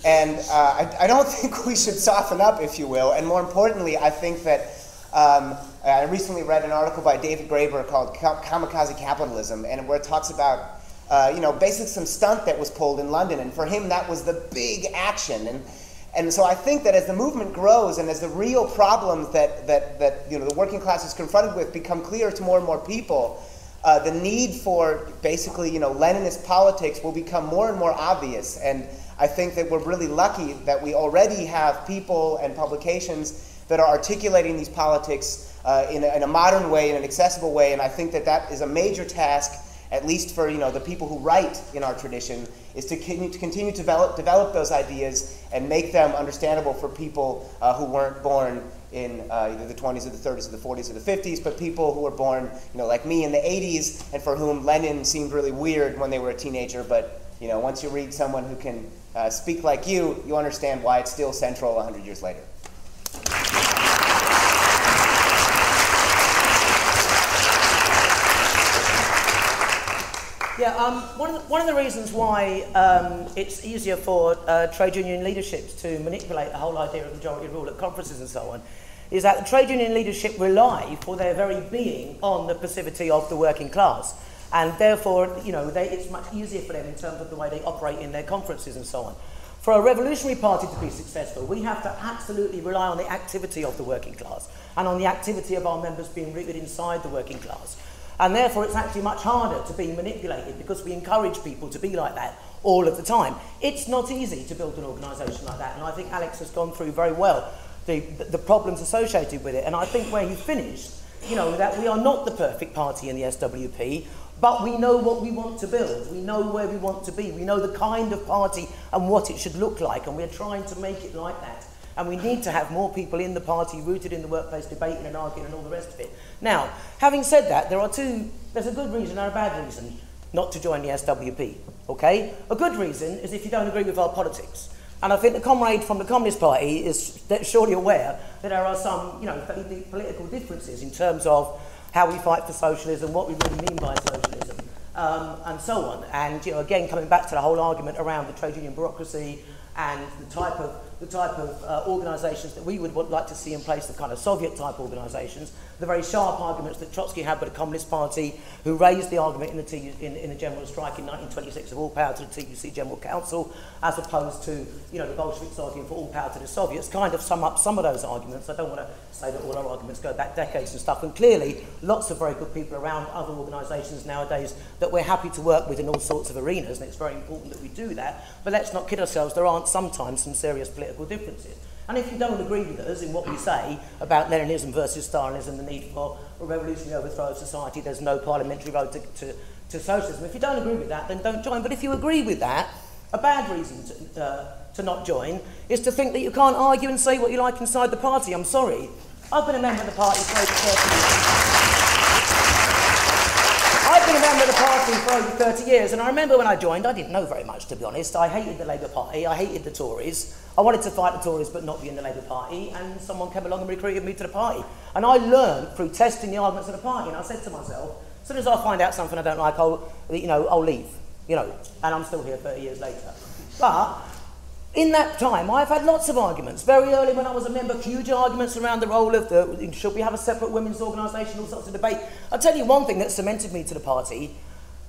I don't think we should soften up, if you will. And more importantly, I think that I recently read an article by David Graeber called Kamikaze Capitalism, and where it talks about, you know, basically some stunt that was pulled in London. And for him, that was the big action. And so I think that as the movement grows and as the real problems that you know, the working class is confronted with become clear to more and more people, the need for basically, you know, Leninist politics will become more and more obvious. And I think that we're really lucky that we already have people and publications that are articulating these politics in a modern way, in an accessible way, and I think that that is a major task, at least for the people who write in our tradition, is to continue to develop those ideas and make them understandable for people who weren't born in either the 20s or the 30s or the 40s or the 50s, but people who were born, like me in the 80s, and for whom Lenin seemed really weird when they were a teenager. But once you read someone who can speak like you, you understand why it's still central 100 years later. Yeah, one of the reasons why it's easier for trade union leaderships to manipulate the whole idea of majority rule at conferences and so on is that the trade union leadership rely for their very being on the passivity of the working class. And therefore, it's much easier for them in terms of the way they operate in their conferences and so on. For a revolutionary party to be successful, we have to absolutely rely on the activity of the working class and on the activity of our members being rooted inside the working class. And therefore, it's actually much harder to be manipulated because we encourage people to be like that all of the time. It's not easy to build an organisation like that, and I think Alex has gone through very well the problems associated with it. And I think where he finished, that we are not the perfect party in the SWP, but we know what we want to build. We know where we want to be. We know the kind of party and what it should look like, and we're trying to make it like that. And we need to have more people in the party rooted in the workplace, debating and arguing and all the rest of it. Now, having said that, there's a good reason and a bad reason not to join the SWP, okay? A good reason is if you don't agree with our politics. And I think the comrade from the Communist Party is surely aware that there are some, fairly deep political differences in terms of how we fight for socialism, what we really mean by socialism, and so on. And, again, coming back to the whole argument around the trade union bureaucracy and the type of organisations that we would like to see in place, the kind of Soviet-type organisations, the very sharp arguments that Trotsky had with the Communist Party, who raised the argument in the general strike in 1926 of all power to the TUC General Council, as opposed to the Bolsheviks arguing for all power to the Soviets, kind of sum up some of those arguments. I don't want to say that all our arguments go back decades and stuff, and clearly lots of very good people around other organisations nowadays that we're happy to work with in all sorts of arenas, and it's very important that we do that. But let's not kid ourselves, there aren't sometimes some serious political differences. And if you don't agree with us in what we say about Leninism versus Stalinism, the need for a revolutionary overthrow of society, there's no parliamentary road to socialism, if you don't agree with that, then don't join. But if you agree with that, a bad reason to not join is to think that you can't argue and say what you like inside the party. I'm sorry. I've been a member of the party for over 30 years. I've been a member of the party for over 30 years, and I remember when I joined, I didn't know very much, to be honest. I hated the Labour Party, I hated the Tories. I wanted to fight the Tories but not be in the Labour Party, and someone came along and recruited me to the party. And I learned through testing the arguments of the party, and I said to myself, as soon as I find out something I don't like, I'll leave, and I'm still here 30 years later. But in that time, I've had lots of arguments. Very early when I was a member, huge arguments around the role of should we have a separate women's organisation, all sorts of debate. I'll tell you one thing that cemented me to the party.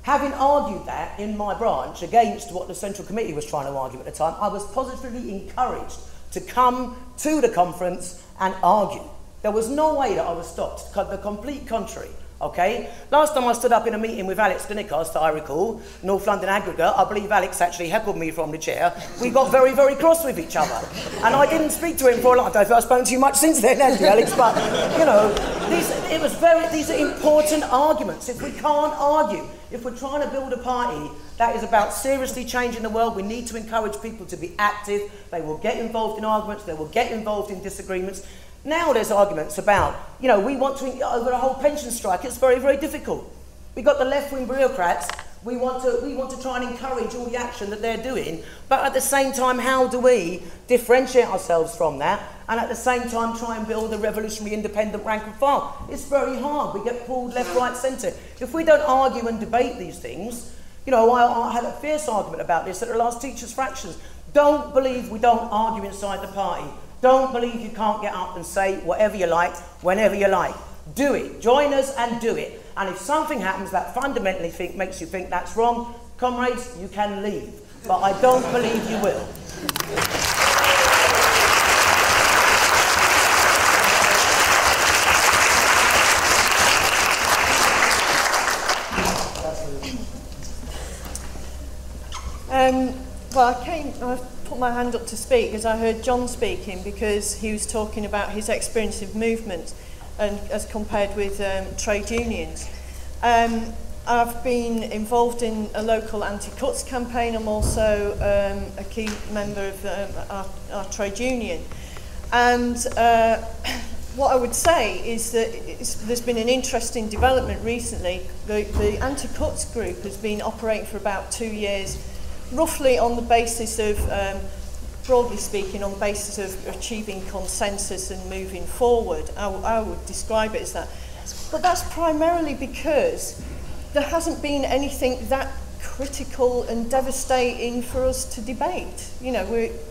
Having argued that in my branch against what the Central Committee was trying to argue at the time, I was positively encouraged to come to the conference and argue. There was no way that I was stopped, the complete contrary. Okay? Last time I stood up in a meeting with Alex Callinicos, that I recall, North London Aggregate, I believe Alex actually heckled me from the chair. We got very, very cross with each other. And I didn't speak to him for a long time. I've spoken to you much since then, haven't you, Alex? But, these are important arguments. If we can't argue, if we're trying to build a party that is about seriously changing the world, we need to encourage people to be active. They will get involved in arguments. They will get involved in disagreements. Now there's arguments about, we want to, over the whole pension strike, it's very, very difficult. We've got the left-wing bureaucrats, we want to try and encourage all the action that they're doing, but at the same time, how do we differentiate ourselves from that, and at the same time try and build a revolutionary independent rank and file? It's very hard. We get pulled left, right, centre. If we don't argue and debate these things, I had a fierce argument about this at the last teachers' fractions. Don't believe we don't argue inside the party. Don't believe you can't get up and say whatever you like, whenever you like. Do it. Join us and do it. And if something happens that fundamentally makes you think that's wrong, comrades, you can leave. But I don't believe you will. Well, I put my hand up to speak as I heard John speaking, because he was talking about his experience of movement and as compared with trade unions. I've been involved in a local anti-cuts campaign. I'm also a key member of our trade union. And what I would say is that there's been an interesting development recently. The anti-cuts group has been operating for about 2 years, roughly on the basis of, broadly speaking, on the basis of achieving consensus and moving forward. I would describe it as that. But that's primarily because there hasn't been anything that critical and devastating for us to debate. You know,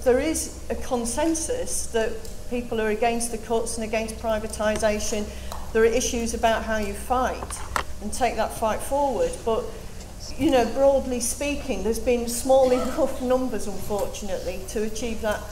there is a consensus that people are against the cuts and against privatisation. There are issues about how you fight and take that fight forward. But, you know, broadly speaking, there's been small enough numbers, unfortunately, to achieve that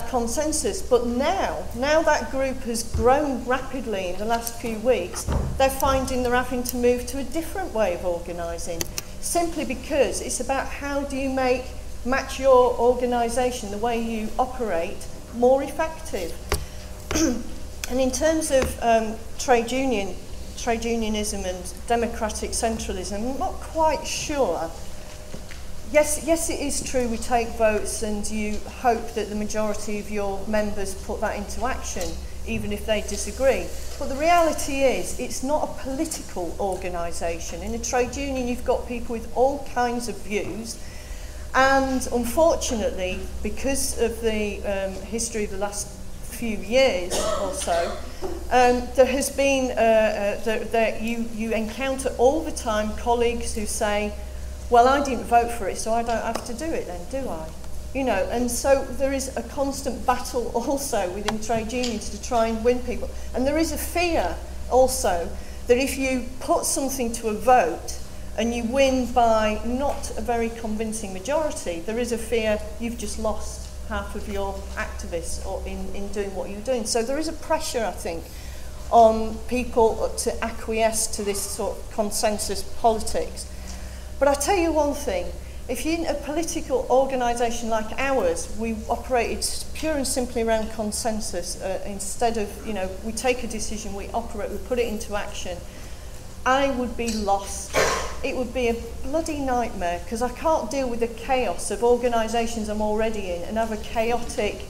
consensus. But now that group has grown rapidly in the last few weeks, they're finding they're having to move to a different way of organising, simply because it's about how do you match your organisation, the way you operate, more effective. And in terms of trade unionism and democratic centralism, I'm not quite sure. Yes, it is true we take votes and you hope that the majority of your members put that into action, even if they disagree. But the reality is, it's not a political organisation. In a trade union, you've got people with all kinds of views. And unfortunately, because of the history of the last few years or so, there has been, you encounter all the time colleagues who say, well, I didn't vote for it, so I don't have to do it then, do I? You know, and so there is a constant battle also within trade unions to try and win people. And there is a fear also that if you put something to a vote and you win by not a very convincing majority, there is a fear you've just lost half of your activists or in doing what you're doing. So there is a pressure, I think, on people to acquiesce to this sort of consensus politics. But I tell you one thing, if you're in a political organisation like ours, we operated pure and simply around consensus instead of, you know, we take a decision, we operate, we put it into action, I would be lost. It would be a bloody nightmare, because I can't deal with the chaos of organisations I'm already in and have a chaotic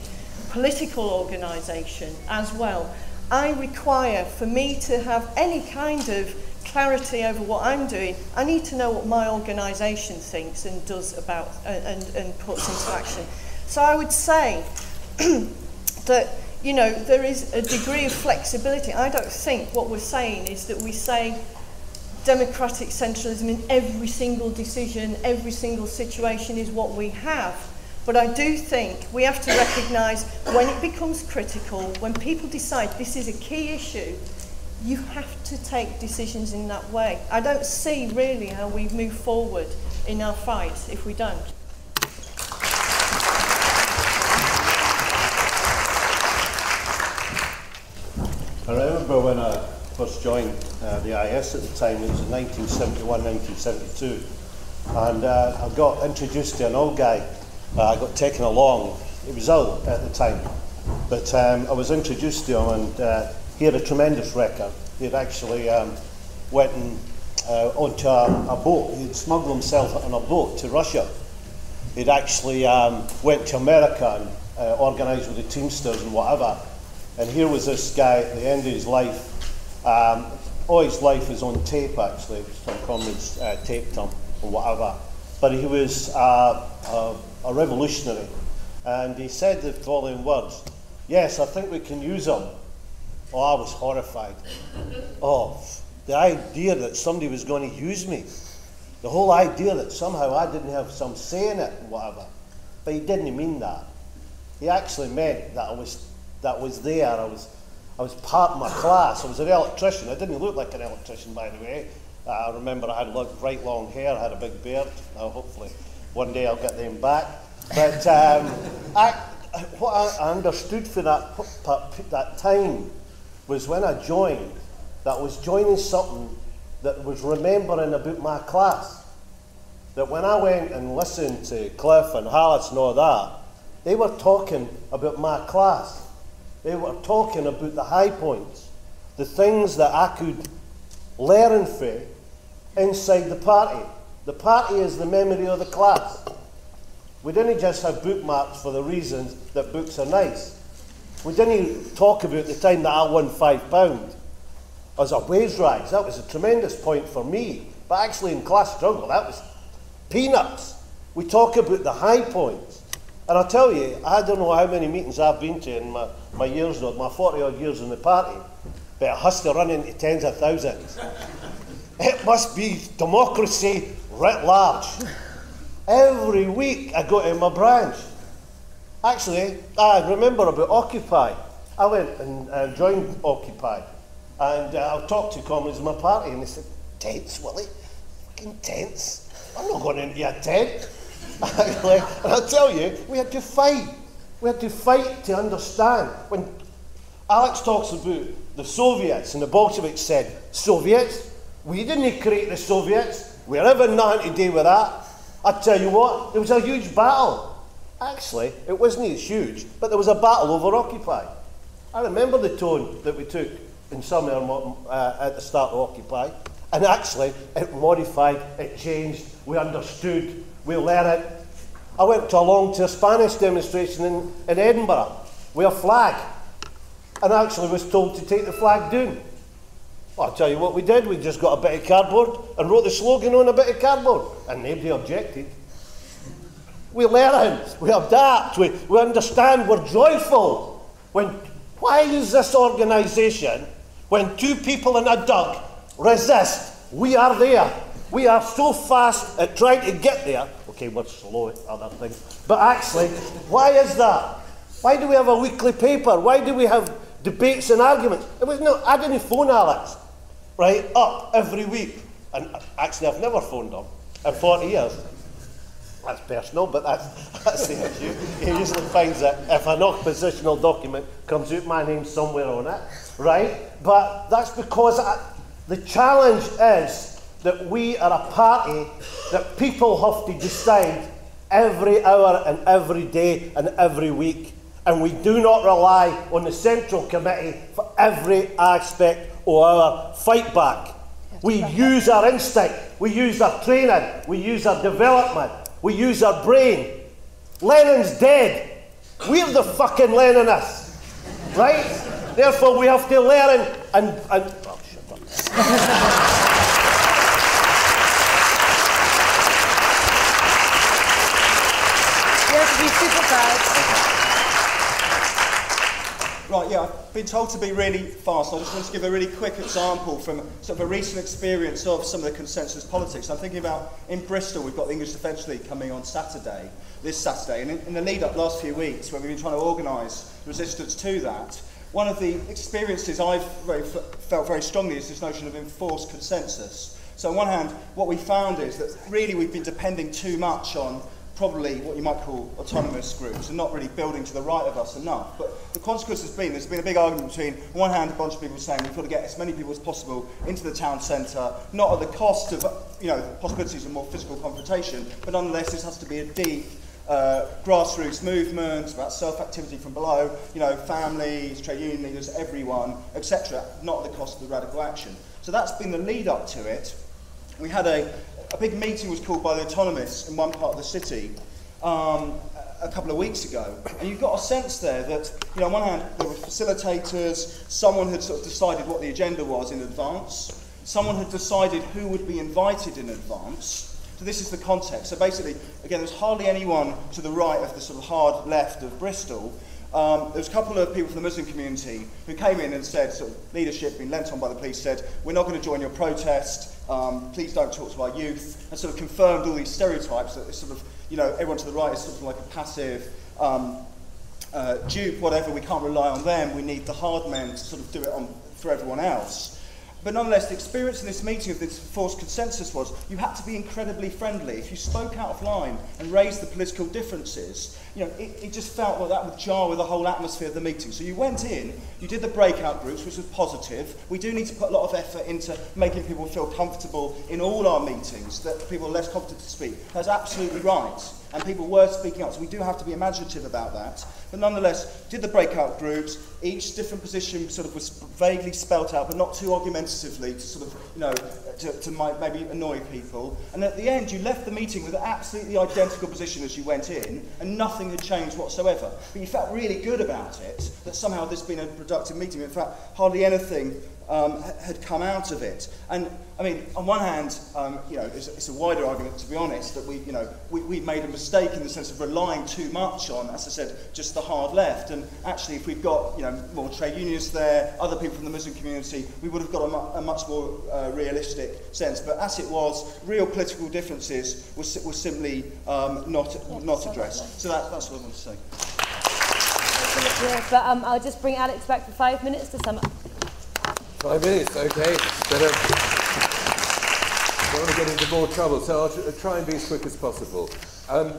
political organisation as well. I require, for me to have any kind of clarity over what I'm doing, I need to know what my organisation thinks and does about and puts into action. So I would say that, you know, there is a degree of flexibility. I don't think what we're saying is that we say democratic centralism in every single decision, every single situation is what we have. But I do think we have to recognise when it becomes critical, when people decide this is a key issue, you have to take decisions in that way. I don't see really how we move forward in our fight if we don't. I remember when I first joined the IS at the time, it was in 1971, 1972, and I got introduced to an old guy. I got taken along. He was ill at the time, but I was introduced to him, and he had a tremendous record. He'd actually went onto a boat. He'd smuggled himself on a boat to Russia. He'd actually went to America and organised with the Teamsters and whatever. And here was this guy at the end of his life. All his life was on tape, actually. Some comrades taped him or whatever. But he was a revolutionary. And he said the following words: "Yes, I think we can use him." Oh, I was horrified. Oh, the idea that somebody was going to use me. The whole idea that somehow I didn't have some say in it and whatever. But he didn't mean that. He actually meant that I was there. I was part of my class. I was an electrician. I didn't look like an electrician, by the way. I remember I had bright long hair. I had a big beard. Now, hopefully, one day I'll get them back. But what I understood for that time was when I joined, that I was joining something that was remembering about my class. That when I went and listened to Cliff and Hallis and all that, They were talking about my class. They were talking about the high points, the things that I could learn from inside the party. The party is the memory of the class. We didn't just have bookmarks for the reasons that books are nice. We didn't talk about the time that I won £5 as a wage rise. That was a tremendous point for me. But actually in class struggle, that was peanuts. We talk about the high points. And I'll tell you, I don't know how many meetings I've been to in my years, my 40-odd years in the party, but it has to run into tens of thousands. It must be democracy writ large. Every week I go to my branch. Actually, I remember about Occupy. I went and joined Occupy. And I talked to comrades in my party and they said, tents, Willie? Fucking tents? I'm not going into a tent. And I'll tell you, we had to fight. We had to fight to understand. When Alex talks about the Soviets and the Bolsheviks said, Soviets? We didn't create the Soviets. We're having nothing to do with that. I tell you what, there was a huge battle. Actually, it wasn't as huge, but there was a battle over Occupy. I remember the tone that we took in summer at the start of Occupy. And actually, it modified, it changed, we understood, we learned it. I went to a Spanish demonstration in Edinburgh with a flag, and actually was told to take the flag down. Well, I'll tell you what we did, we just got a bit of cardboard and wrote the slogan on a bit of cardboard, and nobody objected. We learn, we adapt, we understand, we're joyful. Why is this organisation, when two people in a dug resist, we are there. We are so fast at trying to get there. Okay, we're slow at other things. But actually, why is that? Why do we have a weekly paper? Why do we have debates and arguments? I didn't phone Alex, right, up every week. And actually, I've never phoned him in 40 years. That's personal, but that's the issue. He usually finds that if an oppositional document comes out, my name's somewhere on it, right? But that's because the challenge is that we are a party that people have to decide every hour and every day and every week. And we do not rely on the Central Committee for every aspect of our fight back. We use our instinct, we use our training, we use our development, we use our brain. Lenin's dead. We're the fucking Leninists, right? Therefore, we have to learn and oh, shut up. Right, yeah, I've been told to be really fast. I just want to give a really quick example from sort of a recent experience of some of the consensus politics. I'm thinking about in Bristol, we've got the English Defence League coming on Saturday, this Saturday, and in the lead-up last few weeks, when we've been trying to organise resistance to that, one of the experiences I've felt very strongly is this notion of enforced consensus. So on one hand, what we found is that really we've been depending too much on probably what you might call autonomous groups and not really building to the right of us enough. But the consequence has been, there's been a big argument between, on one hand, a bunch of people saying we've got to get as many people as possible into the town centre, not at the cost of, possibilities of more physical confrontation, but nonetheless this has to be a deep grassroots movement, about self-activity from below, families, trade union leaders, everyone, etc., not at the cost of the radical action. So that's been the lead up to it. We had a big meeting was called by the autonomists in one part of the city a couple of weeks ago, and you've got a sense there that, on one hand, there were facilitators, someone had sort of decided what the agenda was in advance, someone had decided who would be invited in advance. So this is the context. So basically, again, there's hardly anyone to the right of the sort of hard left of Bristol. There was a couple of people from the Muslim community who came in and said, sort of leadership being lent on by the police, said, we're not going to join your protest, please don't talk to our youth, and sort of confirmed all these stereotypes that it's sort of, everyone to the right is sort of like a passive dupe, whatever, we can't rely on them, we need the hard men to sort of do it for everyone else. But nonetheless, the experience in this meeting of this forced consensus was you had to be incredibly friendly. If you spoke out of line and raised the political differences, it just felt like that would jar with the whole atmosphere of the meeting. So you went in, you did the breakout groups, which was positive. We do need to put a lot of effort into making people feel comfortable in all our meetings, that people are less confident to speak. That's absolutely right. and people were speaking up, so we do have to be imaginative about that. But nonetheless, did the breakout groups, each different position sort of was vaguely spelt out, but not too argumentatively to sort of, you know, to maybe annoy people. And at the end, you left the meeting with an absolutely identical position as you went in, and nothing had changed whatsoever. But you felt really good about it, that somehow this had been a productive meeting. In fact, hardly anything had come out of it. And I mean, on one hand, you know, it's a wider argument, to be honest, that we made a mistake in the sense of relying too much on, as I said, just the hard left. And actually, if we'd got, you know, more trade unionists there, other people from the Muslim community, we would have got a much more realistic sense. But as it was, real political differences were simply not addressed. So that's what I want to say. Yeah, but I'll just bring Alex back for 5 minutes to sum up. 5 minutes, okay. Don't want to get into more trouble, so I'll try and be as quick as possible.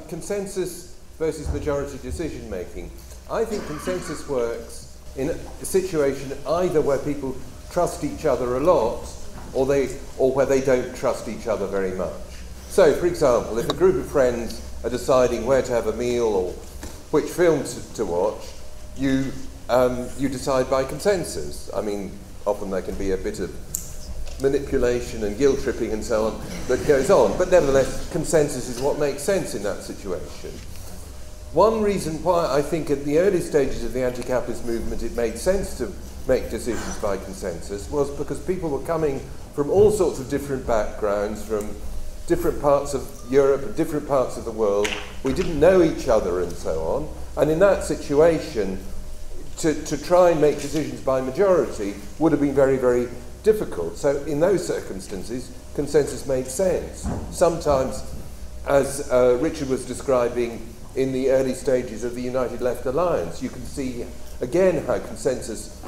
Consensus versus majority decision making. I think consensus works in a situation either where people trust each other a lot, or where they don't trust each other very much. So, for example, if a group of friends are deciding where to have a meal or which film to watch, you decide by consensus. I mean, often there can be a bit of manipulation and guilt tripping and so on that goes on, but nevertheless, consensus is what makes sense in that situation. One reason why I think at the early stages of the anti-capitalist movement it made sense to make decisions by consensus was because people were coming from all sorts of different backgrounds, from different parts of Europe and different parts of the world. We didn't know each other and so on, and in that situation, to try and make decisions by majority would have been very, very difficult. So in those circumstances, consensus made sense. Sometimes, as Richard was describing in the early stages of the United Left Alliance, you can see again how consensus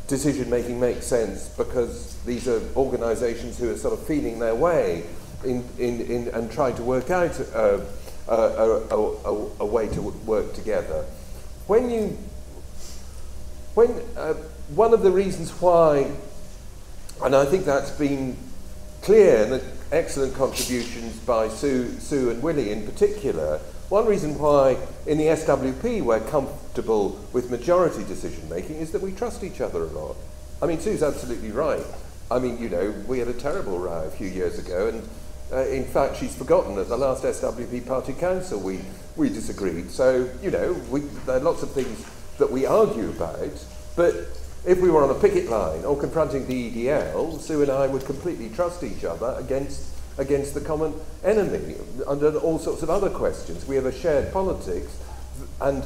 decision-making makes sense, because these are organisations who are sort of feeling their way in and trying to work out a way to work together. One of the reasons why, and I think that's been clear in the excellent contributions by Sue and Willie in particular, one reason why in the SWP we're comfortable with majority decision making is that we trust each other a lot. I mean, Sue's absolutely right. I mean, you know, we had a terrible row a few years ago, and in fact she's forgotten at the last SWP Party Council we disagreed. So, you know, there are lots of things that we argue about, but if we were on a picket line or confronting the EDL, Sue and I would completely trust each other against the common enemy under all sorts of other questions. We have a shared politics and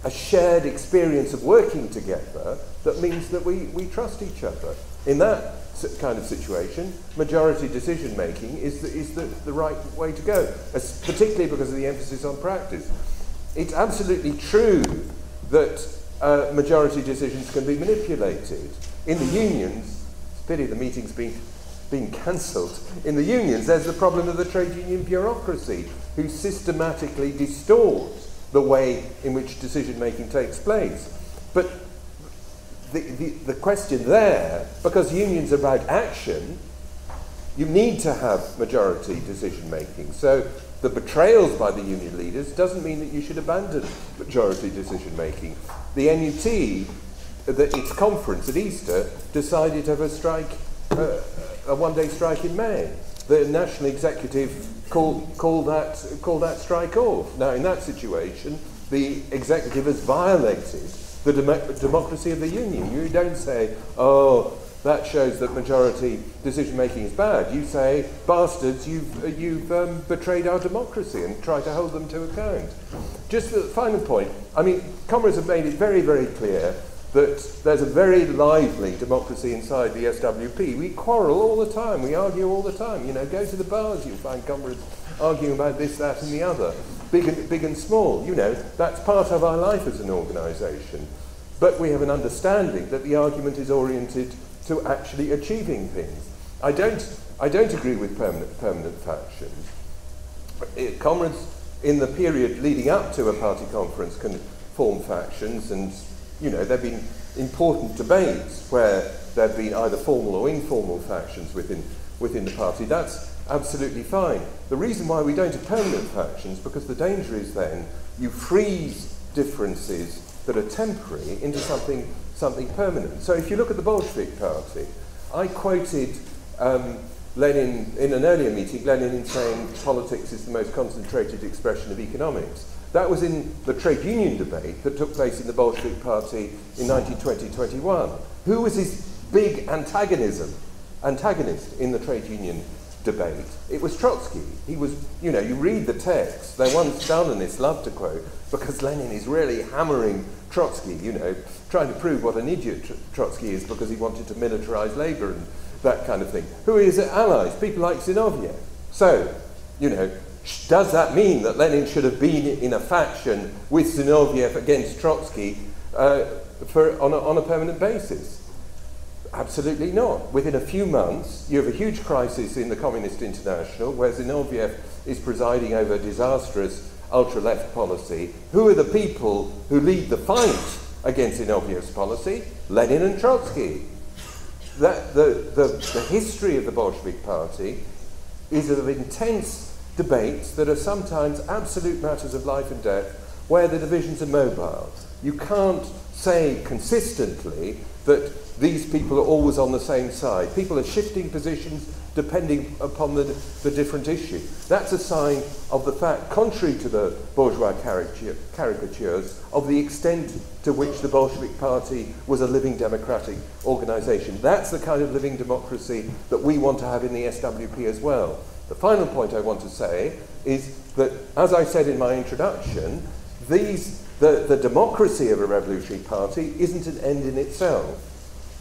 a shared experience of working together that means that we trust each other. In that kind of situation, majority decision making is the right way to go, particularly because of the emphasis on practice. It's absolutely true that majority decisions can be manipulated. In the unions, it's a pity the meeting's been cancelled. In the unions, there's the problem of the trade union bureaucracy, who systematically distorts the way in which decision making takes place. But the question there, because unions are about action, you need to have majority decision making. So the betrayals by the union leaders doesn't mean that you should abandon majority decision making. The NUT, its conference at Easter, decided to have a strike, a one-day strike in May. The national executive called that strike off. Now, in that situation, the executive has violated the democracy of the union. You don't say, oh, that shows that majority decision-making is bad. You say, bastards, you've betrayed our democracy, and try to hold them to account. Just the final point, I mean, comrades have made it very, very clear that there's a very lively democracy inside the SWP. We quarrel all the time, we argue all the time. You know, go to the bars, you'll find comrades arguing about this, that and the other. Big and small, you know, that's part of our life as an organisation. But we have an understanding that the argument is oriented to actually achieving things. I don't agree with permanent factions. Comrades in the period leading up to a party conference can form factions, and you know, there have been important debates where there have been either formal or informal factions within the party. That's absolutely fine. The reason why we don't have permanent factions, because the danger is then you freeze differences that are temporary into something permanent. So if you look at the Bolshevik Party, I quoted Lenin in an earlier meeting, Lenin saying politics is the most concentrated expression of economics. That was in the trade union debate that took place in the Bolshevik Party in 1920-21. Who was his big antagonist in the trade union debate? It was Trotsky. He was, you know, you read the text, the one Stalinists love to quote, because Lenin is really hammering Trotsky, you know, trying to prove what an idiot Trotsky is because he wanted to militarize labor and that kind of thing. Who are his allies? People like Zinoviev. So, you know, does that mean that Lenin should have been in a faction with Zinoviev against Trotsky on a permanent basis? Absolutely not. Within a few months, you have a huge crisis in the Communist International where Zinoviev is presiding over disastrous ultra-left policy. Who are the people who lead the fight against Zinoviev's policy? Lenin and Trotsky. The history of the Bolshevik Party is of intense debates that are sometimes absolute matters of life and death, where the divisions are mobile. You can't say consistently that these people are always on the same side. People are shifting positions depending upon the different issue. That's a sign of the fact, contrary to the bourgeois caricatures, of the extent to which the Bolshevik Party was a living democratic organisation. That's the kind of living democracy that we want to have in the SWP as well. The final point I want to say is that, as I said in my introduction, the democracy of a revolutionary party isn't an end in itself.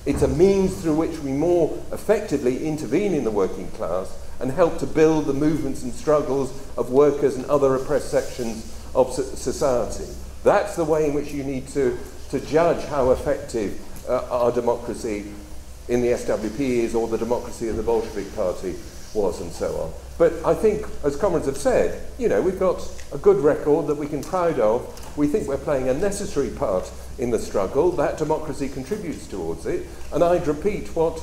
It's a means through which we more effectively intervene in the working class and help to build the movements and struggles of workers and other oppressed sections of society. That's the way in which you need to judge how effective our democracy in the SWP is, or the democracy of the Bolshevik Party was, and so on. But I think, as comrades have said, you know, we've got a good record that we can be proud of. We think we're playing a necessary part in the struggle. That democracy contributes towards it. And I'd repeat what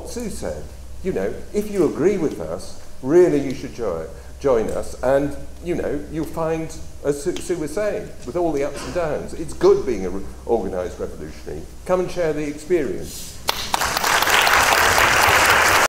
Sue said. You know, if you agree with us, really you should join us. And, you know, you'll find, as Sue was saying, with all the ups and downs, it's good being an organised revolutionary. Come and share the experience.